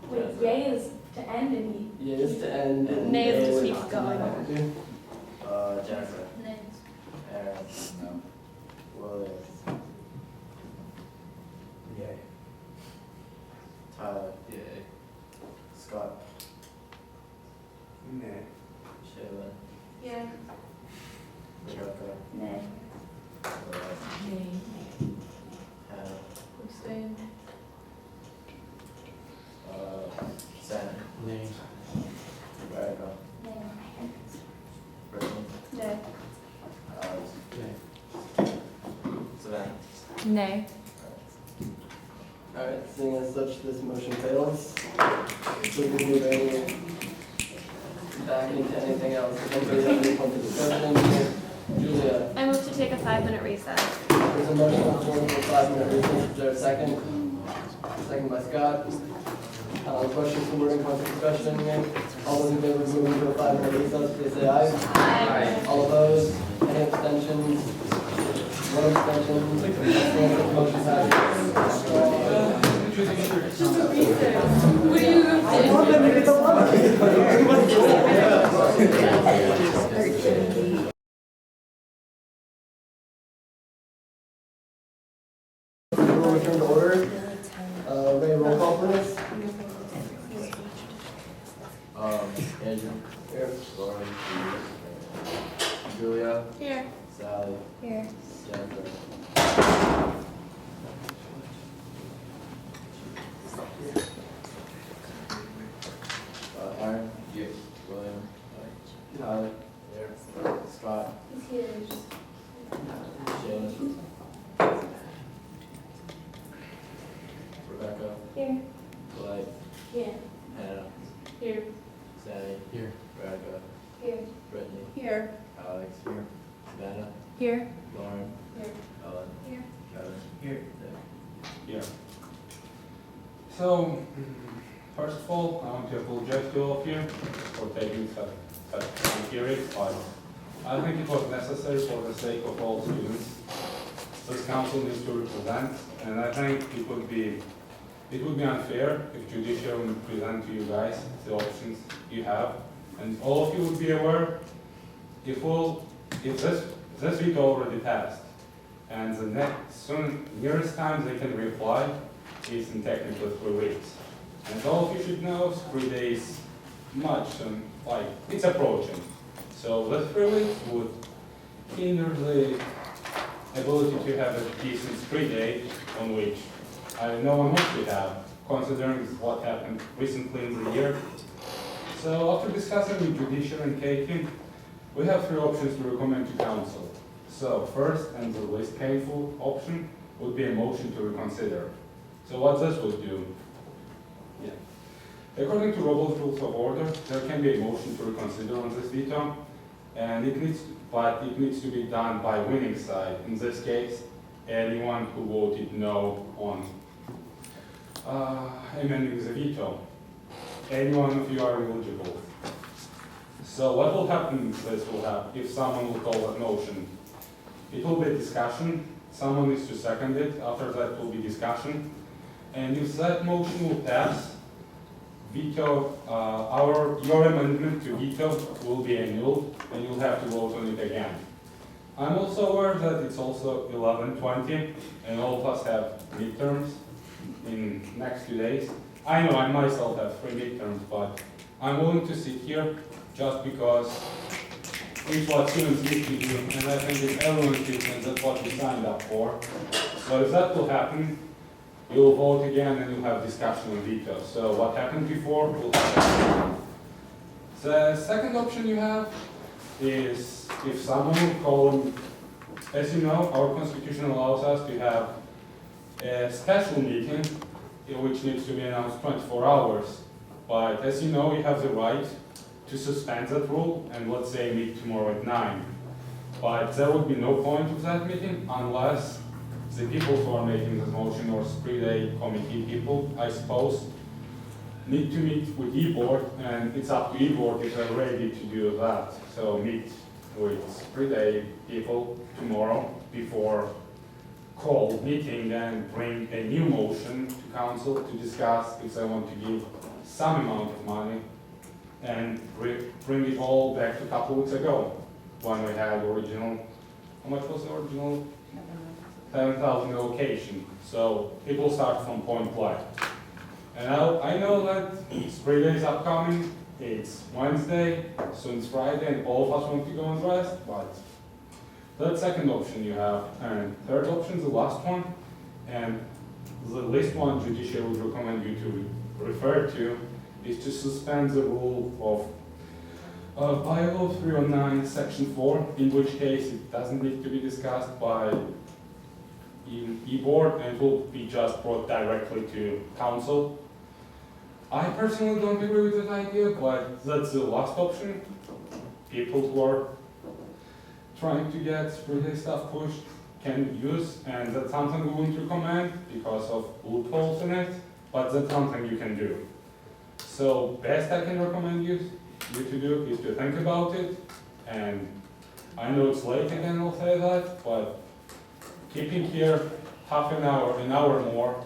Wait, yay is to end and he. Yay is to end. And Nay is to no keep going. Jennifer. Nay. Aaron. No. William. Yay. Tyler. Yay. Scott. Nah. Shayla. Yeah. Rebecca. Nay. Hannah. Abstain. Sam. Nay. Rebecca. Brittany. Nay. Alex. Nay. Savannah. Nay. All right, seeing as such, this motion fails. So we're moving back into anything else. If anybody has any points of discussion, Julia? I move to take a 5-minute recess. There's a motion on the floor for a 5-minute recess. Is there a second? Second by Scott. Questions, querying, points of discussion? All those in favor of moving to a 5-minute recess, please say aye. Aye. All opposed? Any abstentions? One abstention. Motion passes. Would you I want them to get the money. We will return to order. Ray, roll call please. Andrew. Here. Lauren. Julia. Here. Sally. Here. Jennifer. Aaron. Here. William. Tyler. Here. Scott. He's here. Shane. Rebecca. Here. Blake. Here. Hannah. Here. Sandy. Here. Rebecca. Here. Brittany. Here. Alex. Here. Savannah. Here. Lauren. Here. Ellen. Here. Kevin. Here. Nick. Yeah. So, first of all, I want to apologize to all of you for taking such a period, but I think it was necessary for the sake of all students. This council needs to represent, and I think it would be unfair if judiciary would present to you guys the options you have, and all of you would be aware if this week already passed, and the nearest time they can reapply is in technically 3 weeks. And all of you should know 3 days much, and like it's approaching. So that 3 weeks would hinder the ability to have a decent 3 day on which no one wants to have, considering what happened recently in the year. So after discussing with judiciary and Katie, we have 3 options to recommend to council. So first, and the least painful option, would be a motion to reconsider. So what this would do? Yeah. According to Robert's Rules of Order, there can be a motion to reconsider on this veto, and it needs to be done by winning side. In this case, anyone who voted no on amending the veto. Any one of you are eligible. So what will happen if someone will call that motion? It will be a discussion. Someone needs to second it. After that will be discussion. And if that motion will pass, veto, your amendment to veto will be annulled, and you'll have to vote on it again. I'm also aware that it's also 11:20, and all of us have midterms in next 2 days. I know I myself have 3 midterms, but I'm willing to sit here just because it's what students need to do, and I think if everyone sits, and that's what we signed up for. So if that will happen, you'll vote again and you'll have discussion on veto. So what happened before will happen. The second option you have is if someone will call, as you know, our constitution allows us to have a special meeting which needs to be announced 24 hours. But as you know, you have the right to suspend that rule and let's say meet tomorrow at 9. But there would be no point of that meeting unless the people who are making the motion or three-day committee people, I suppose, need to meet with e-board, and it's up to e-board if they're ready to do that. So meet with three-day people tomorrow before call meeting and bring a new motion to council to discuss if they want to give some amount of money and bring it all back to a couple weeks ago when we had original, how much was the original? 7,000 allocation. So people start from point blank. And I know that it's 3 days upcoming, it's Wednesday, soon it's Friday, and all of us want to go and rest, but that's second option you have. And third option is the last one, and the least one judiciary would recommend you to refer to is to suspend the rule of bylaw 309 section 4, in which case it doesn't need to be discussed by e-board and will be just brought directly to council. I personally don't agree with that idea, but that's the last option. People who are trying to get three-day stuff pushed can use, and that's something we wouldn't recommend because of loopholes in it, but that's something you can do. So best I can recommend you to do is to think about it, and I know it's late again, I'll say that, but keeping here half an hour more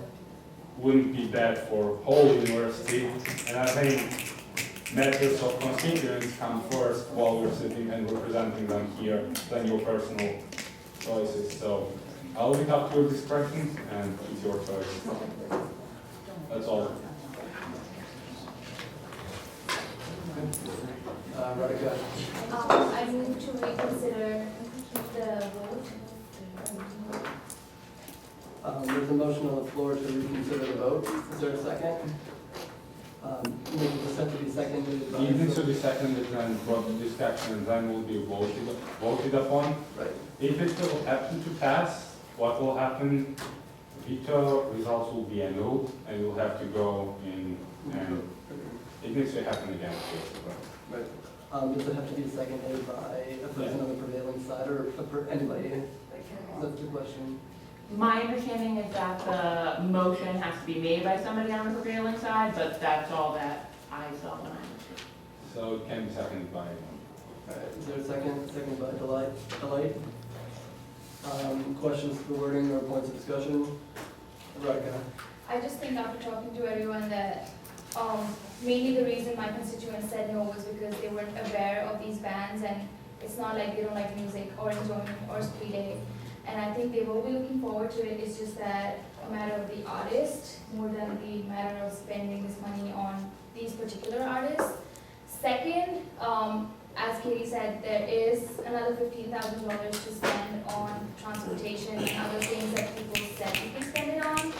wouldn't be bad for whole university, and I think matters of constituents come first while we're sitting and representing them here than your personal choices. So I'll leave it up to your discretion, and it's your choice. That's all. Radhika. I move to reconsider the vote. There's a motion on the floor to reconsider the vote. Is there a second? Make it consent to be seconded by. Even to be seconded and brought to discussion, and then will be voted upon. Right. If it will happen to pass, what will happen? Veto results will be annulled, and you'll have to go in, and it needs to happen again. Right. Does it have to be seconded by a person on the prevailing side or anybody? That's the question. My understanding is that the motion has to be made by somebody on the prevailing side, but that's all that I saw when I was here. So it can be seconded by anyone. All right, is there a second? Second by Delight. Questions for wording or points of discussion? Radhika. I just think after talking to everyone that mainly the reason my constituents said no was because they weren't aware of these bans, and it's not like they don't like music or enjoyment or free day. And I think they will be looking forward to it. It's just that a matter of the artist more than the matter of spending this money on these particular artists. Second, as Katie said, there is another $15,000 to spend on transportation and other things that people said we can spend it on.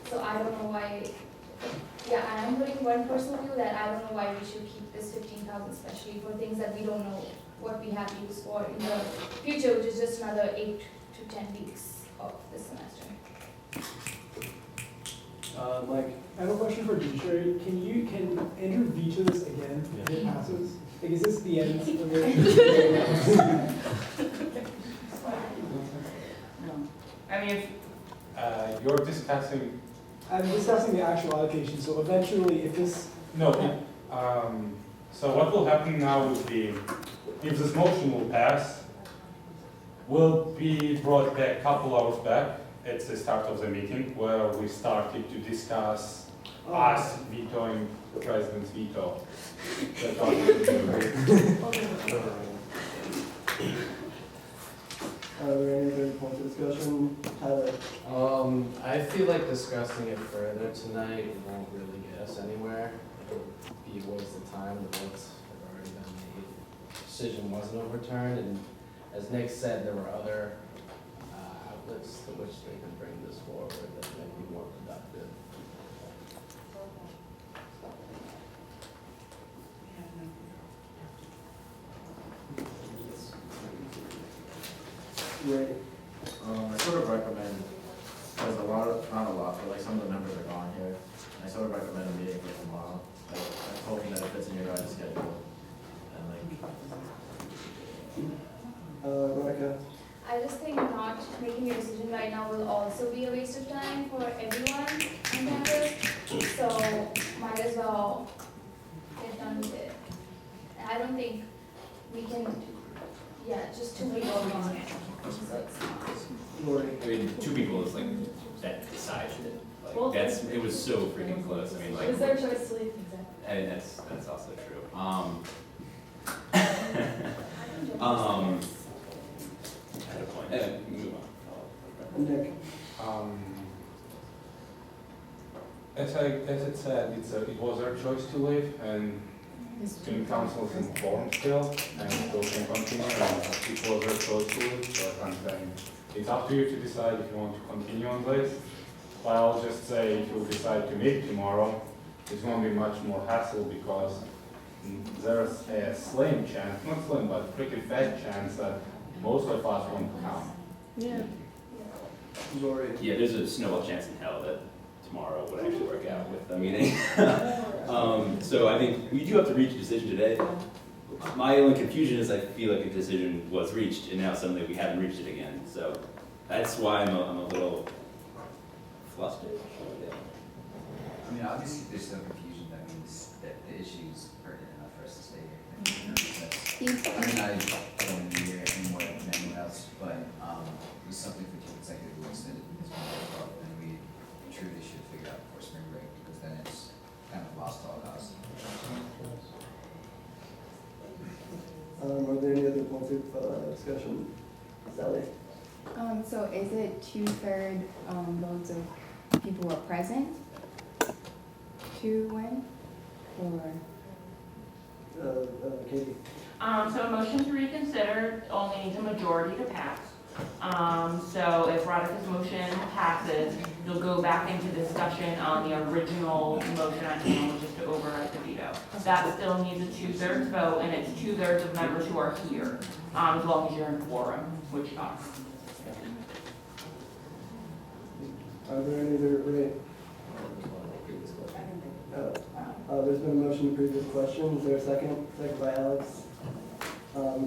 So I don't know why, yeah, and I'm putting one personal view that I don't know why we should keep this $15,000, especially for things that we don't know what we have use for in the future, which is just another 8 to 10 weeks of this semester. Mike. I have a question for judiciary. Can Andrew veto this again if it passes? Like, is this the end of it? I mean, You're discussing. I'm discussing the actual allocation, so eventually if this. No, so what will happen now would be, if this motion will pass, will be brought back a couple hours back at the start of the meeting, where we started to discuss us vetoing the president's veto. That's what we do. Are there any other points of discussion? Tyler? I feel like discussing it further tonight won't really get us anywhere. It'll be a waste of time. The votes have already been made. The decision wasn't overturned, and as Nick said, there were other outlets to which they can bring this forward that may be more productive. Right. I sort of recommend, there's a lot of, not a lot, but like some of the members are gone here. And I sort of recommend a meeting for tomorrow. I'm hoping that it fits in your guys' schedule. And like, Radhika? I just think not making a decision right now will also be a waste of time for everyone on campus. So might as well get done with it. And I don't think we can, yeah, just too many votes on it. So it's not. I mean, two people is like, that decided it. Well, Like, it was so freaking close. I mean, like. It's their choice to leave. And that's also true. I At a point, move on. Nick? As it said, it was our choice to leave, and student council is informed still, and still can continue, and it was our choice to leave, so I can't say. It's up to you to decide if you want to continue on this. But I'll just say, if you decide to meet tomorrow, it's going to be much more hassle, because there's a slim chance, not slim, but pretty fat chance that most of us won't come. Yeah. Lori? Yeah, there's a snowball chance in hell that tomorrow would actually work out with the meeting. So I think we do have to reach a decision today. My only confusion is I feel like a decision was reached and now suddenly we haven't reached it again. So that's why I'm a little flustered. I mean, obviously, there's some confusion. That means that the issue is pertinent enough for us to stay here. I mean, I don't need here anymore than anyone else, but it was something for 2 consecutive weeks that is going to go up, and we truly should figure out before spring break, because then it's kind of lost all of us. Are there any other points of discussion? Sally? So is it 2/3 votes of people who are present to win? Or? Katie? So a motion to reconsider only needs a majority to pass. So if Radhika's motion passes, you'll go back into discussion on the original motion at hand, which is to override the veto. That still needs a 2/3 vote, and it's 2/3 of members who are here, as long as you're in quorum, which you are. Are there any other, there's been a motion to previous question. Is there a second? Second by Alex.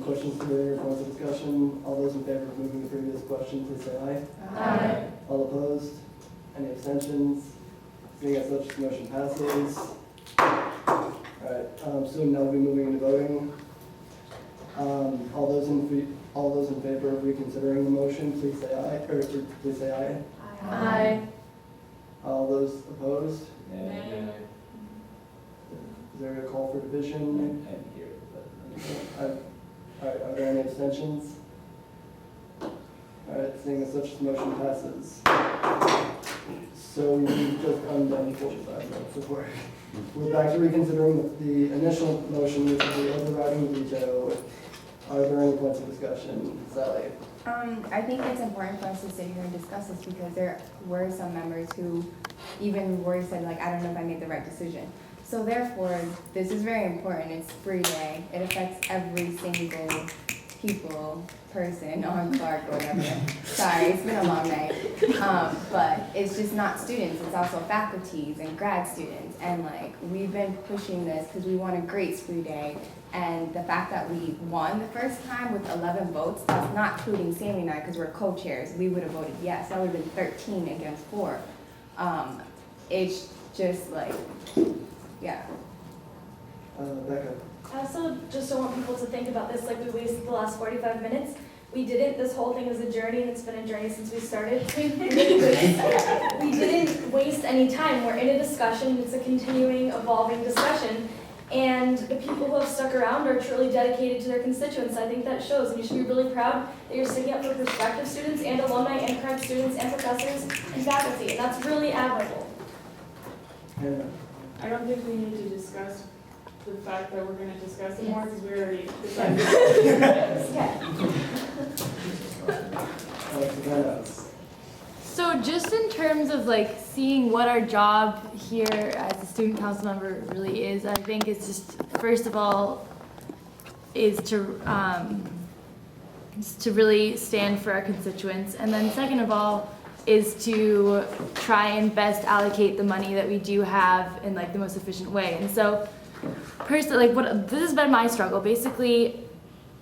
Questions today or points of discussion? All those in favor of moving the previous question, please say aye. Aye. All opposed? Any abstentions? Seeing as such, the motion passes. All right, soon now we'll be moving into voting. All those in favor of reconsidering the motion, please say aye, or please say aye. Aye. All those opposed? Yeah. Is there a call for division? And here, but. All right, are there any abstentions? All right, seeing as such, the motion passes. So we've just undone 45 minutes of work. We're back to reconsidering the initial motion, which is the overriding veto. Are there any points of discussion? Sally? I think it's important for us to sit here and discuss this because there were some members who even were said, like, I don't know if I made the right decision. So therefore, this is very important. It's free day. It affects every single person on Clark or whatever. Sorry, it's been a long night. But it's just not students. It's also faculties and grad students. And like, we've been pushing this because we want a great free day. And the fact that we won the first time with 11 votes, that's not including Sammy and I because we're co-chairs. We would have voted yes. That would have been 13 against 4. It's just like, yeah. Becca? I also just don't want people to think about this like we wasted the last 45 minutes. We didn't. This whole thing is a journey, and it's been a journey since we started. We didn't waste any time. We're in a discussion. It's a continuing, evolving discussion. And the people who have stuck around are truly dedicated to their constituents. I think that shows, and you should be really proud that you're sticking up for prospective students and alumni and current students and professors and faculty, and that's really admirable. I don't think we need to discuss the fact that we're going to discuss it more because we already decided. So just in terms of like seeing what our job here as a student council member really is, I think it's just, first of all, is to really stand for our constituents. And then second of all, is to try and best allocate the money that we do have in like the most efficient way. And so personally, like this has been my struggle. Basically,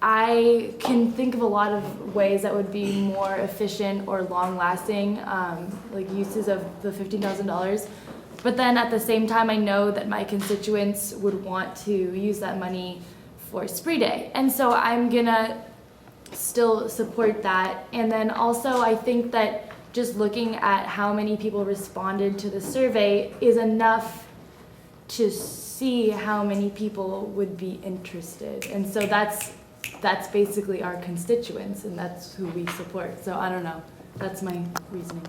I can think of a lot of ways that would be more efficient or long-lasting, like uses of the $15,000. But then at the same time, I know that my constituents would want to use that money for Spree Day. And so I'm gonna still support that. And then also I think that just looking at how many people responded to the survey is enough to see how many people would be interested. And so that's basically our constituents, and that's who we support. So I don't know, that's my reasoning.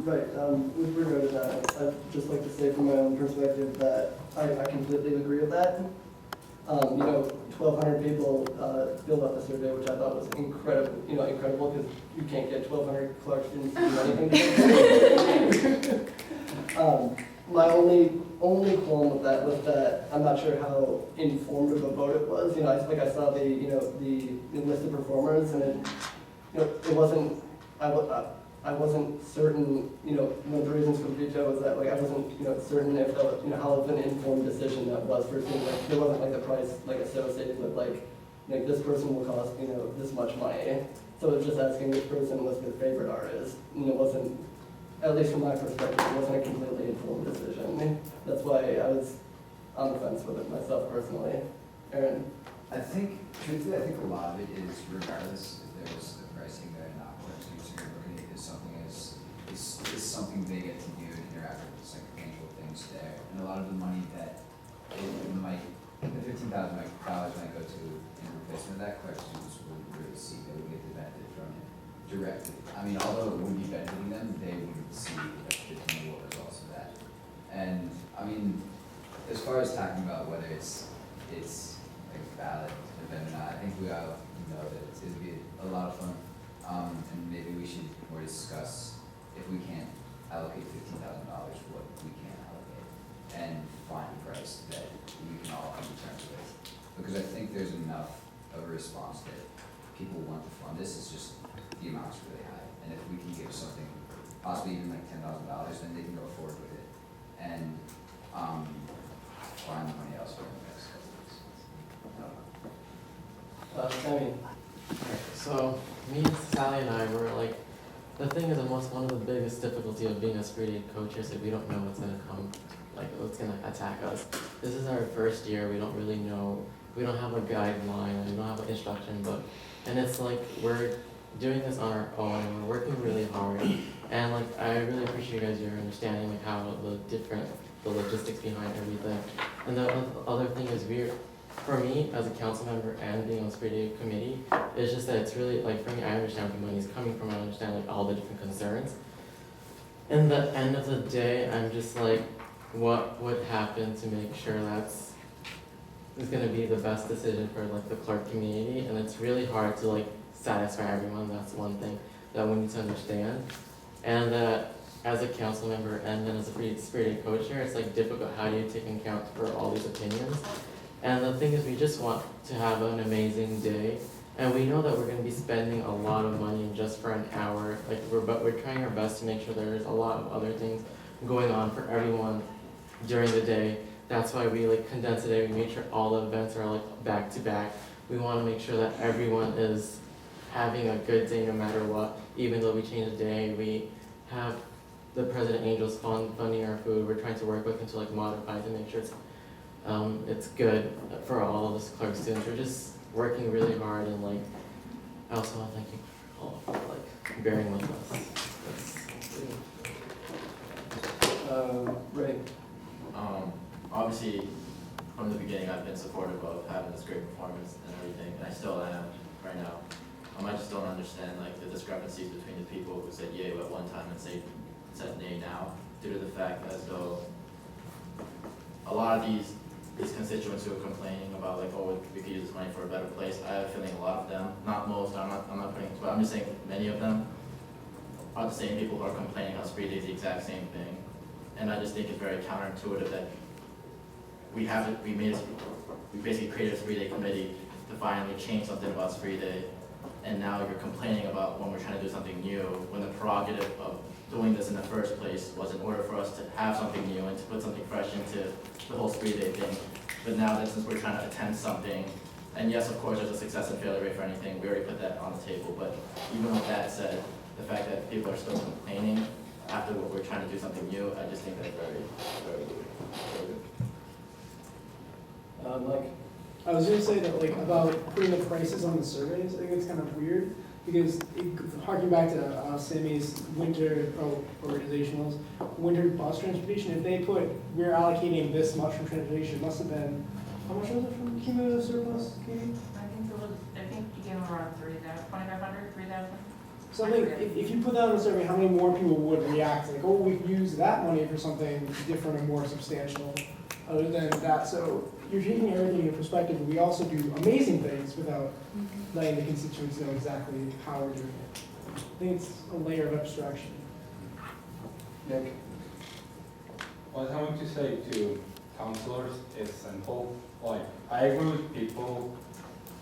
Right, with regard to that, I'd just like to say from my own perspective that I completely agree with that. 1,200 people filled out the survey, which I thought was incredible because you can't get 1,200 Clark students to do anything together. My only qualm with that was that I'm not sure how informative a vote it was. I saw the list of performers, and it wasn't. I wasn't certain. One of the reasons for the veto was that I wasn't certain if that was, how of an informed decision that was for students. There wasn't the price associated with this person will cost this much money. So it was just asking which person was their favorite artist, and it wasn't. At least from my perspective, it wasn't a completely informed decision. That's why I was on the fence with it myself personally. Aaron? Truthfully, I think a lot of it is regardless if there's the pricing there or not, what students are looking at is something is something they get to do and interact with, it's tangible things there. And a lot of the money that the $15,000 might go to in replacement of that, Clark students would really see, they would get the benefit from it. directly. I mean, although it would be benefiting them, they would see the 15 results of that. And I mean, as far as talking about whether it's like valid event or not, I think we all know that it'd be a lot of fun. And maybe we should more discuss if we can't allocate $15,000, what we can allocate, and find a price that we can all come to terms with. Because I think there's enough of a response that people want to fund this. It's just the amount's really high, and if we can give something, possibly even like $10,000, then they can go forward with it and find the money elsewhere in the next couple of weeks. Sammy. So, me, Sally, and I were like, the thing is one of the biggest difficulty of being a spring aid coach is that we don't know what's gonna come, like what's gonna attack us. This is our first year, we don't really know, we don't have a guideline, we don't have an instruction book. And it's like, we're doing this on our own, and we're working really hard. And like, I really appreciate you guys, your understanding like how the logistics behind everything. And the other thing is for me, as a council member and being on the spring aid committee, it's just that it's really, like, for me, I understand where the money's coming from, I understand, like, all the different concerns. In the end of the day, I'm just like, what would happen to make sure is gonna be the best decision for, like, the Clark community, and it's really hard to, like, satisfy everyone, that's one thing that we need to understand. And that, as a council member and then as a spring aid coach here, it's, like, difficult, how do you take account for all these opinions? And the thing is, we just want to have an amazing day, and we know that we're going to be spending a lot of money just for an hour. Like but we're trying our best to make sure there's a lot of other things going on for everyone during the day. That's why we like condense it. We make sure all the events are like back to back. We want to make sure that everyone is having a good day no matter what. Even though we change the day, we have the President Angels funding our food. We're trying to work with them to like modify to make sure it's good for all of us Clark students. We're just working really hard, and like I also want to thank you all for like bearing with us. Ray. Obviously, from the beginning, I've been supportive of having this great performance and everything, and I still am right now. I just don't understand like the discrepancies between the people who said yay at one time and said nay now, due to the fact as though a lot of these constituents who are complaining about like, oh, we could use this money for a better place. I have a feeling a lot of them, not most, I'm not putting, but I'm just saying many of them are the same people who are complaining how Spree Day is the exact same thing. And I just think it's very counterintuitive that we basically created a Spree Day committee to finally change something about Spree Day, and now you're complaining about when we're trying to do something new, when the prerogative of doing this in the first place was in order for us to have something new and to put something fresh into the whole Spree Day thing. But now that since we're trying to attempt something, and yes, of course, there's a success and failure rate for anything, we already put that on the table, but even with that said, the fact that people are still complaining after what we're trying to do something new, I just think that's very, very good. Mike. I was gonna say that like about putting the prices on the surveys, I think it's kind of weird because harking back to Sammy's winter organizationals, winter bus transportation, if they put, we're allocating this much from transportation, it must have been, how much was it from cumulative surplus, Katie? I think you gave them around 2,500, 3,000. So I think if you put that on the survey, how many more people would react like, oh, we could use that money for something different and more substantial other than that. So you're taking everything into perspective, and we also do amazing things without letting the constituents know exactly how we're doing it. I think it's a layer of abstraction. Nick. What I want to say to counselors is simple. Like, I agree with people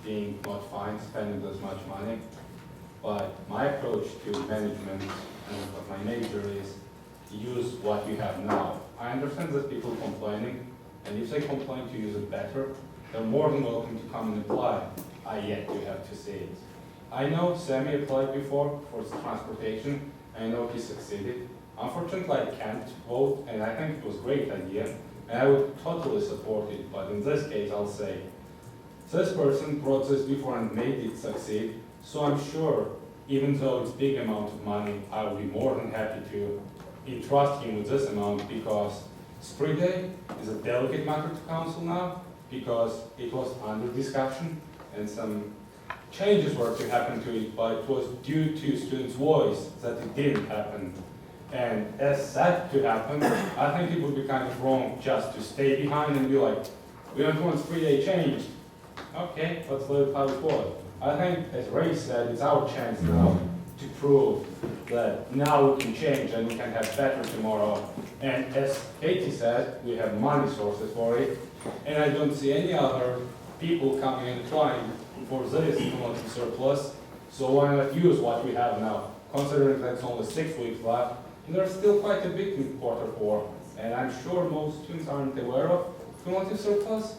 being not fine spending this much money, but my approach to management and what my major is use what you have now. I understand that people complaining, and if they complain to use it better, they're more than welcome to come and apply. I yet to have to say it. I know Sammy applied before for transportation. I know he succeeded. Unfortunately, I can't vote, and I think it was a great idea, and I would totally support it, but in this case, I'll say, this person brought this before and made it succeed, so I'm sure, even though it's a big amount of money, I will be more than happy to entrust him with this amount, because Spree Day is a delicate matter to council now, because it was under discussion, and some changes were to happen to it, but it was due to students' voice that it didn't happen. And as that to happen, I think it would be kind of wrong just to stay behind and be like, we don't want 3-day change. Okay, let's let it how it was. I think, as Ray said, it's our chance now to prove that now we can change and we can have better tomorrow. And as Katie said, we have money sources for it. And I don't see any other people coming and applying for this cumulative surplus. So why not use what we have now? Considering that it's only 6 weeks left, and there's still quite a bit in Q4. And I'm sure most students aren't aware of cumulative surplus.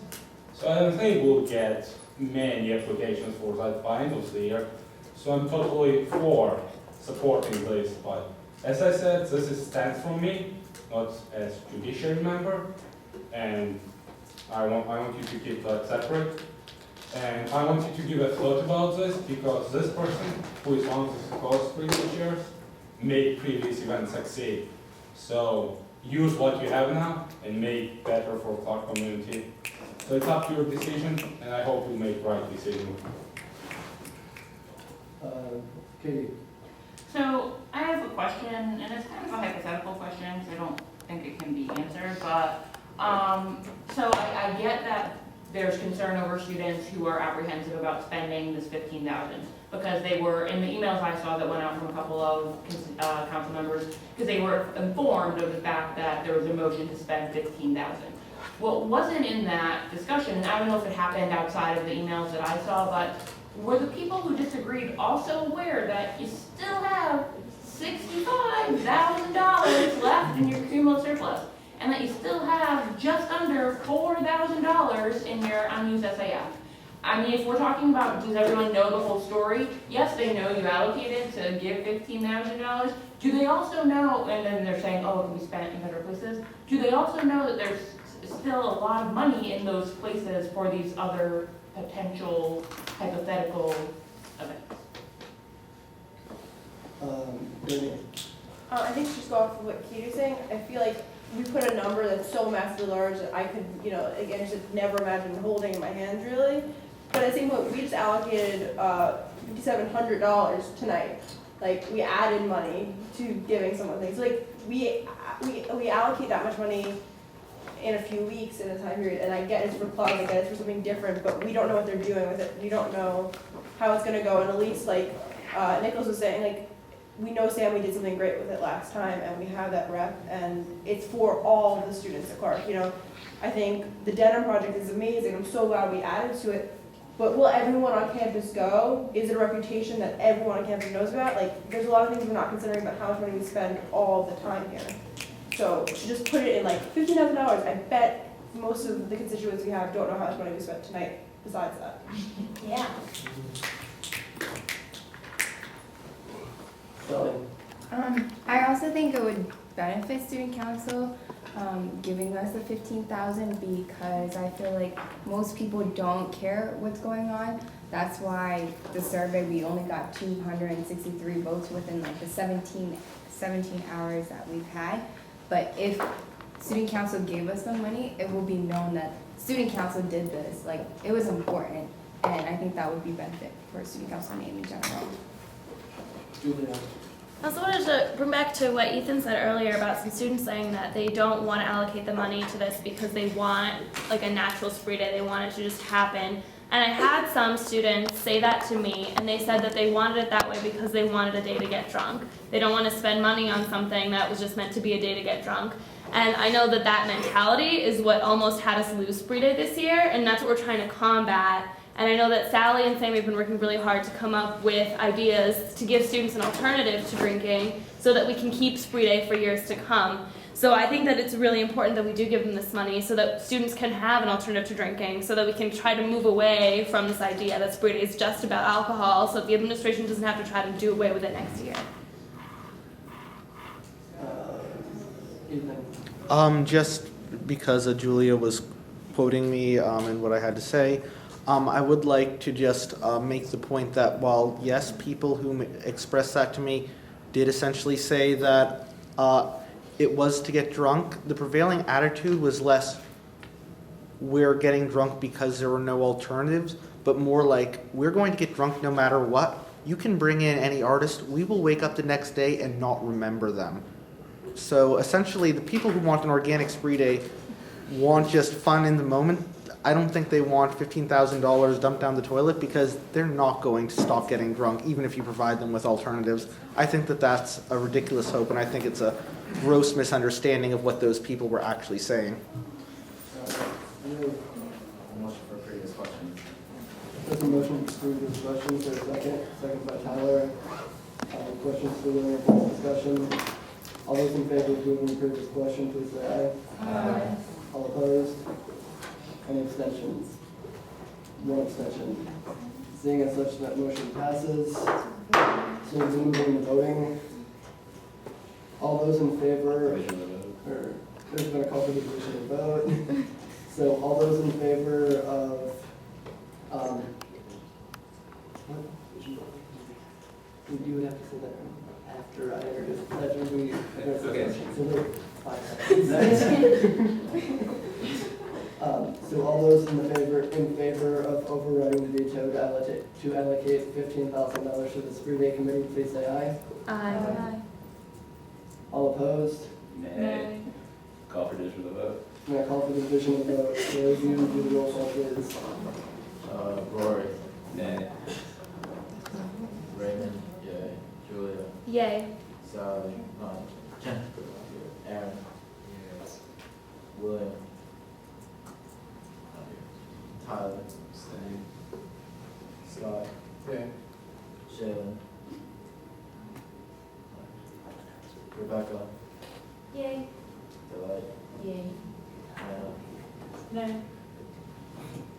So I don't think we'll get many applications for that by end of the year. So I'm totally for supporting this. But as I said, this is stance from me, not as judiciary member. And I want you to keep that separate. And I want you to give a thought about this because this person who is one of the CUSC previous years made previous events succeed. So use what you have now and make better for Clark community. So it's up to your decision, and I hope you make the right decision. Katie. So I have a question, and it's kind of a hypothetical question, so I don't think it can be answered, but, so I get that there's concern over students who are apprehensive about spending this $15,000, because they were, in the emails I saw that went out from a couple of council members, because they were informed of the fact that there was a motion to spend $15,000. What wasn't in that discussion, and I don't know if it happened outside of the emails that I saw, but were the people who disagreed also aware that you still have $65,000 left in your cumulative surplus, and that you still have just under $4,000 in your unused SAF? I mean, if we're talking about, does everyone know the whole story? Yes, they know you allocated to give $15,000. Do they also know, and then they're saying, oh, it can be spent in better places. Do they also know that there's still a lot of money in those places for these other potential hypothetical events? I think just go off of what Katie's saying, I feel like we put a number that's so massively large that I could, again, just never imagine holding in my hands really. But at the same point, we just allocated $5,700 tonight. Like, we added money to giving someone things. Like, we allocate that much money in a few weeks in a time period, and I get it's for clubs, I get it's for something different, but we don't know what they're doing with it. We don't know how it's gonna go, and at least like Nicholas was saying, like, we know Sammy did something great with it last time, and we have that rep, and it's for all the students at Clark. I think the denim project is amazing. I'm so glad we added to it. But will everyone on campus go? Is it a reputation that everyone on campus knows about? Like, there's a lot of things we're not considering about how much money we spend all the time here. So to just put it in like $15,000, I bet most of the constituents we have don't know how much money we spent tonight besides that. Yeah. I also think it would benefit student council giving us the $15,000 because I feel like most people don't care what's going on. That's why the survey, we only got 263 votes within like the 17 hours that we've had. But if student council gave us the money, it will be known that student council did this. Like, it was important, and I think that would be benefit for student council name in general. Julia. I also wanted to bring back to what Ethan said earlier about some students saying that they don't want to allocate the money to this because they want like a natural spree day. They want it to just happen. And I had some students say that to me, and they said that they wanted it that way because they wanted a day to get drunk. They don't want to spend money on something that was just meant to be a day to get drunk. And I know that that mentality is what almost had us lose spree day this year, and that's what we're trying to combat. And I know that Sally and Sammy have been working really hard to come up with ideas to give students an alternative to drinking so that we can keep spree day for years to come. So I think that it's really important that we do give them this money so that students can have an alternative to drinking, so that we can try to move away from this idea that spree day is just about alcohol, so that the administration doesn't have to try to do away with it next year. Just because Julia was quoting me and what I had to say, I would like to just make the point that while, yes, people who expressed that to me did essentially say that it was to get drunk, the prevailing attitude was less, we're getting drunk because there were no alternatives, but more like, we're going to get drunk no matter what. You can bring in any artist. We will wake up the next day and not remember them. So essentially, the people who want an organic spree day want just fun in the moment. I don't think they want $15,000 dumped down the toilet, because they're not going to stop getting drunk even if you provide them with alternatives. I think that that's a ridiculous hope, and I think it's a gross misunderstanding of what those people were actually saying. Motion for previous question. There's a motion to approve this question. There's a second by Tyler. Questions for the discussion? All those in favor of moving to approve this question, please say aye. Aye. All opposed? Any abstentions? One abstention. Seeing as such, that motion passes. So we're moving to voting. All those in favor, or there's been a call for the division of vote. So all those in favor of, what? We do have to say that after I introduce the pledge, or we address the Okay. question. So wait, 5 seconds. So all those in favor of overriding the veto to allocate $15,000 to the spree day committee, please say aye. Aye. All opposed? Nay. Call for division of the vote. I'm going to call for the division of vote. So you do the roll call, please. Rory. Nay. Raymond. Yay. Julia. Yay. Sally. Aaron. William. Tyler. Scott. Shaylin. Rebecca. Yay. Delight. Yay. Anna. No.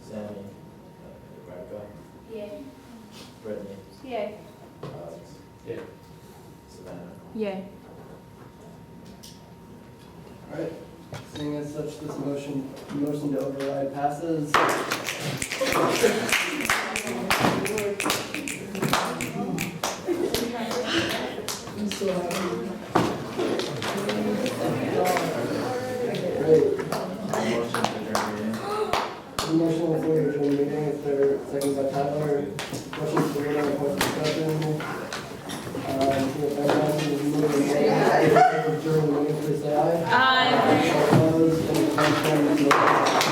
Sammy. Rebecca. Yay. Brittany. Yay. Alex. Yeah. Savannah. Yay. All right. Seeing as such, this motion to override passes. Great. Motion to adjourn meeting. Motion on the floor to adjourn the meeting. Is there a second by Tyler? Questions for the board on point of discussion? During the meeting, please say aye. Aye. All opposed? Any abstentions?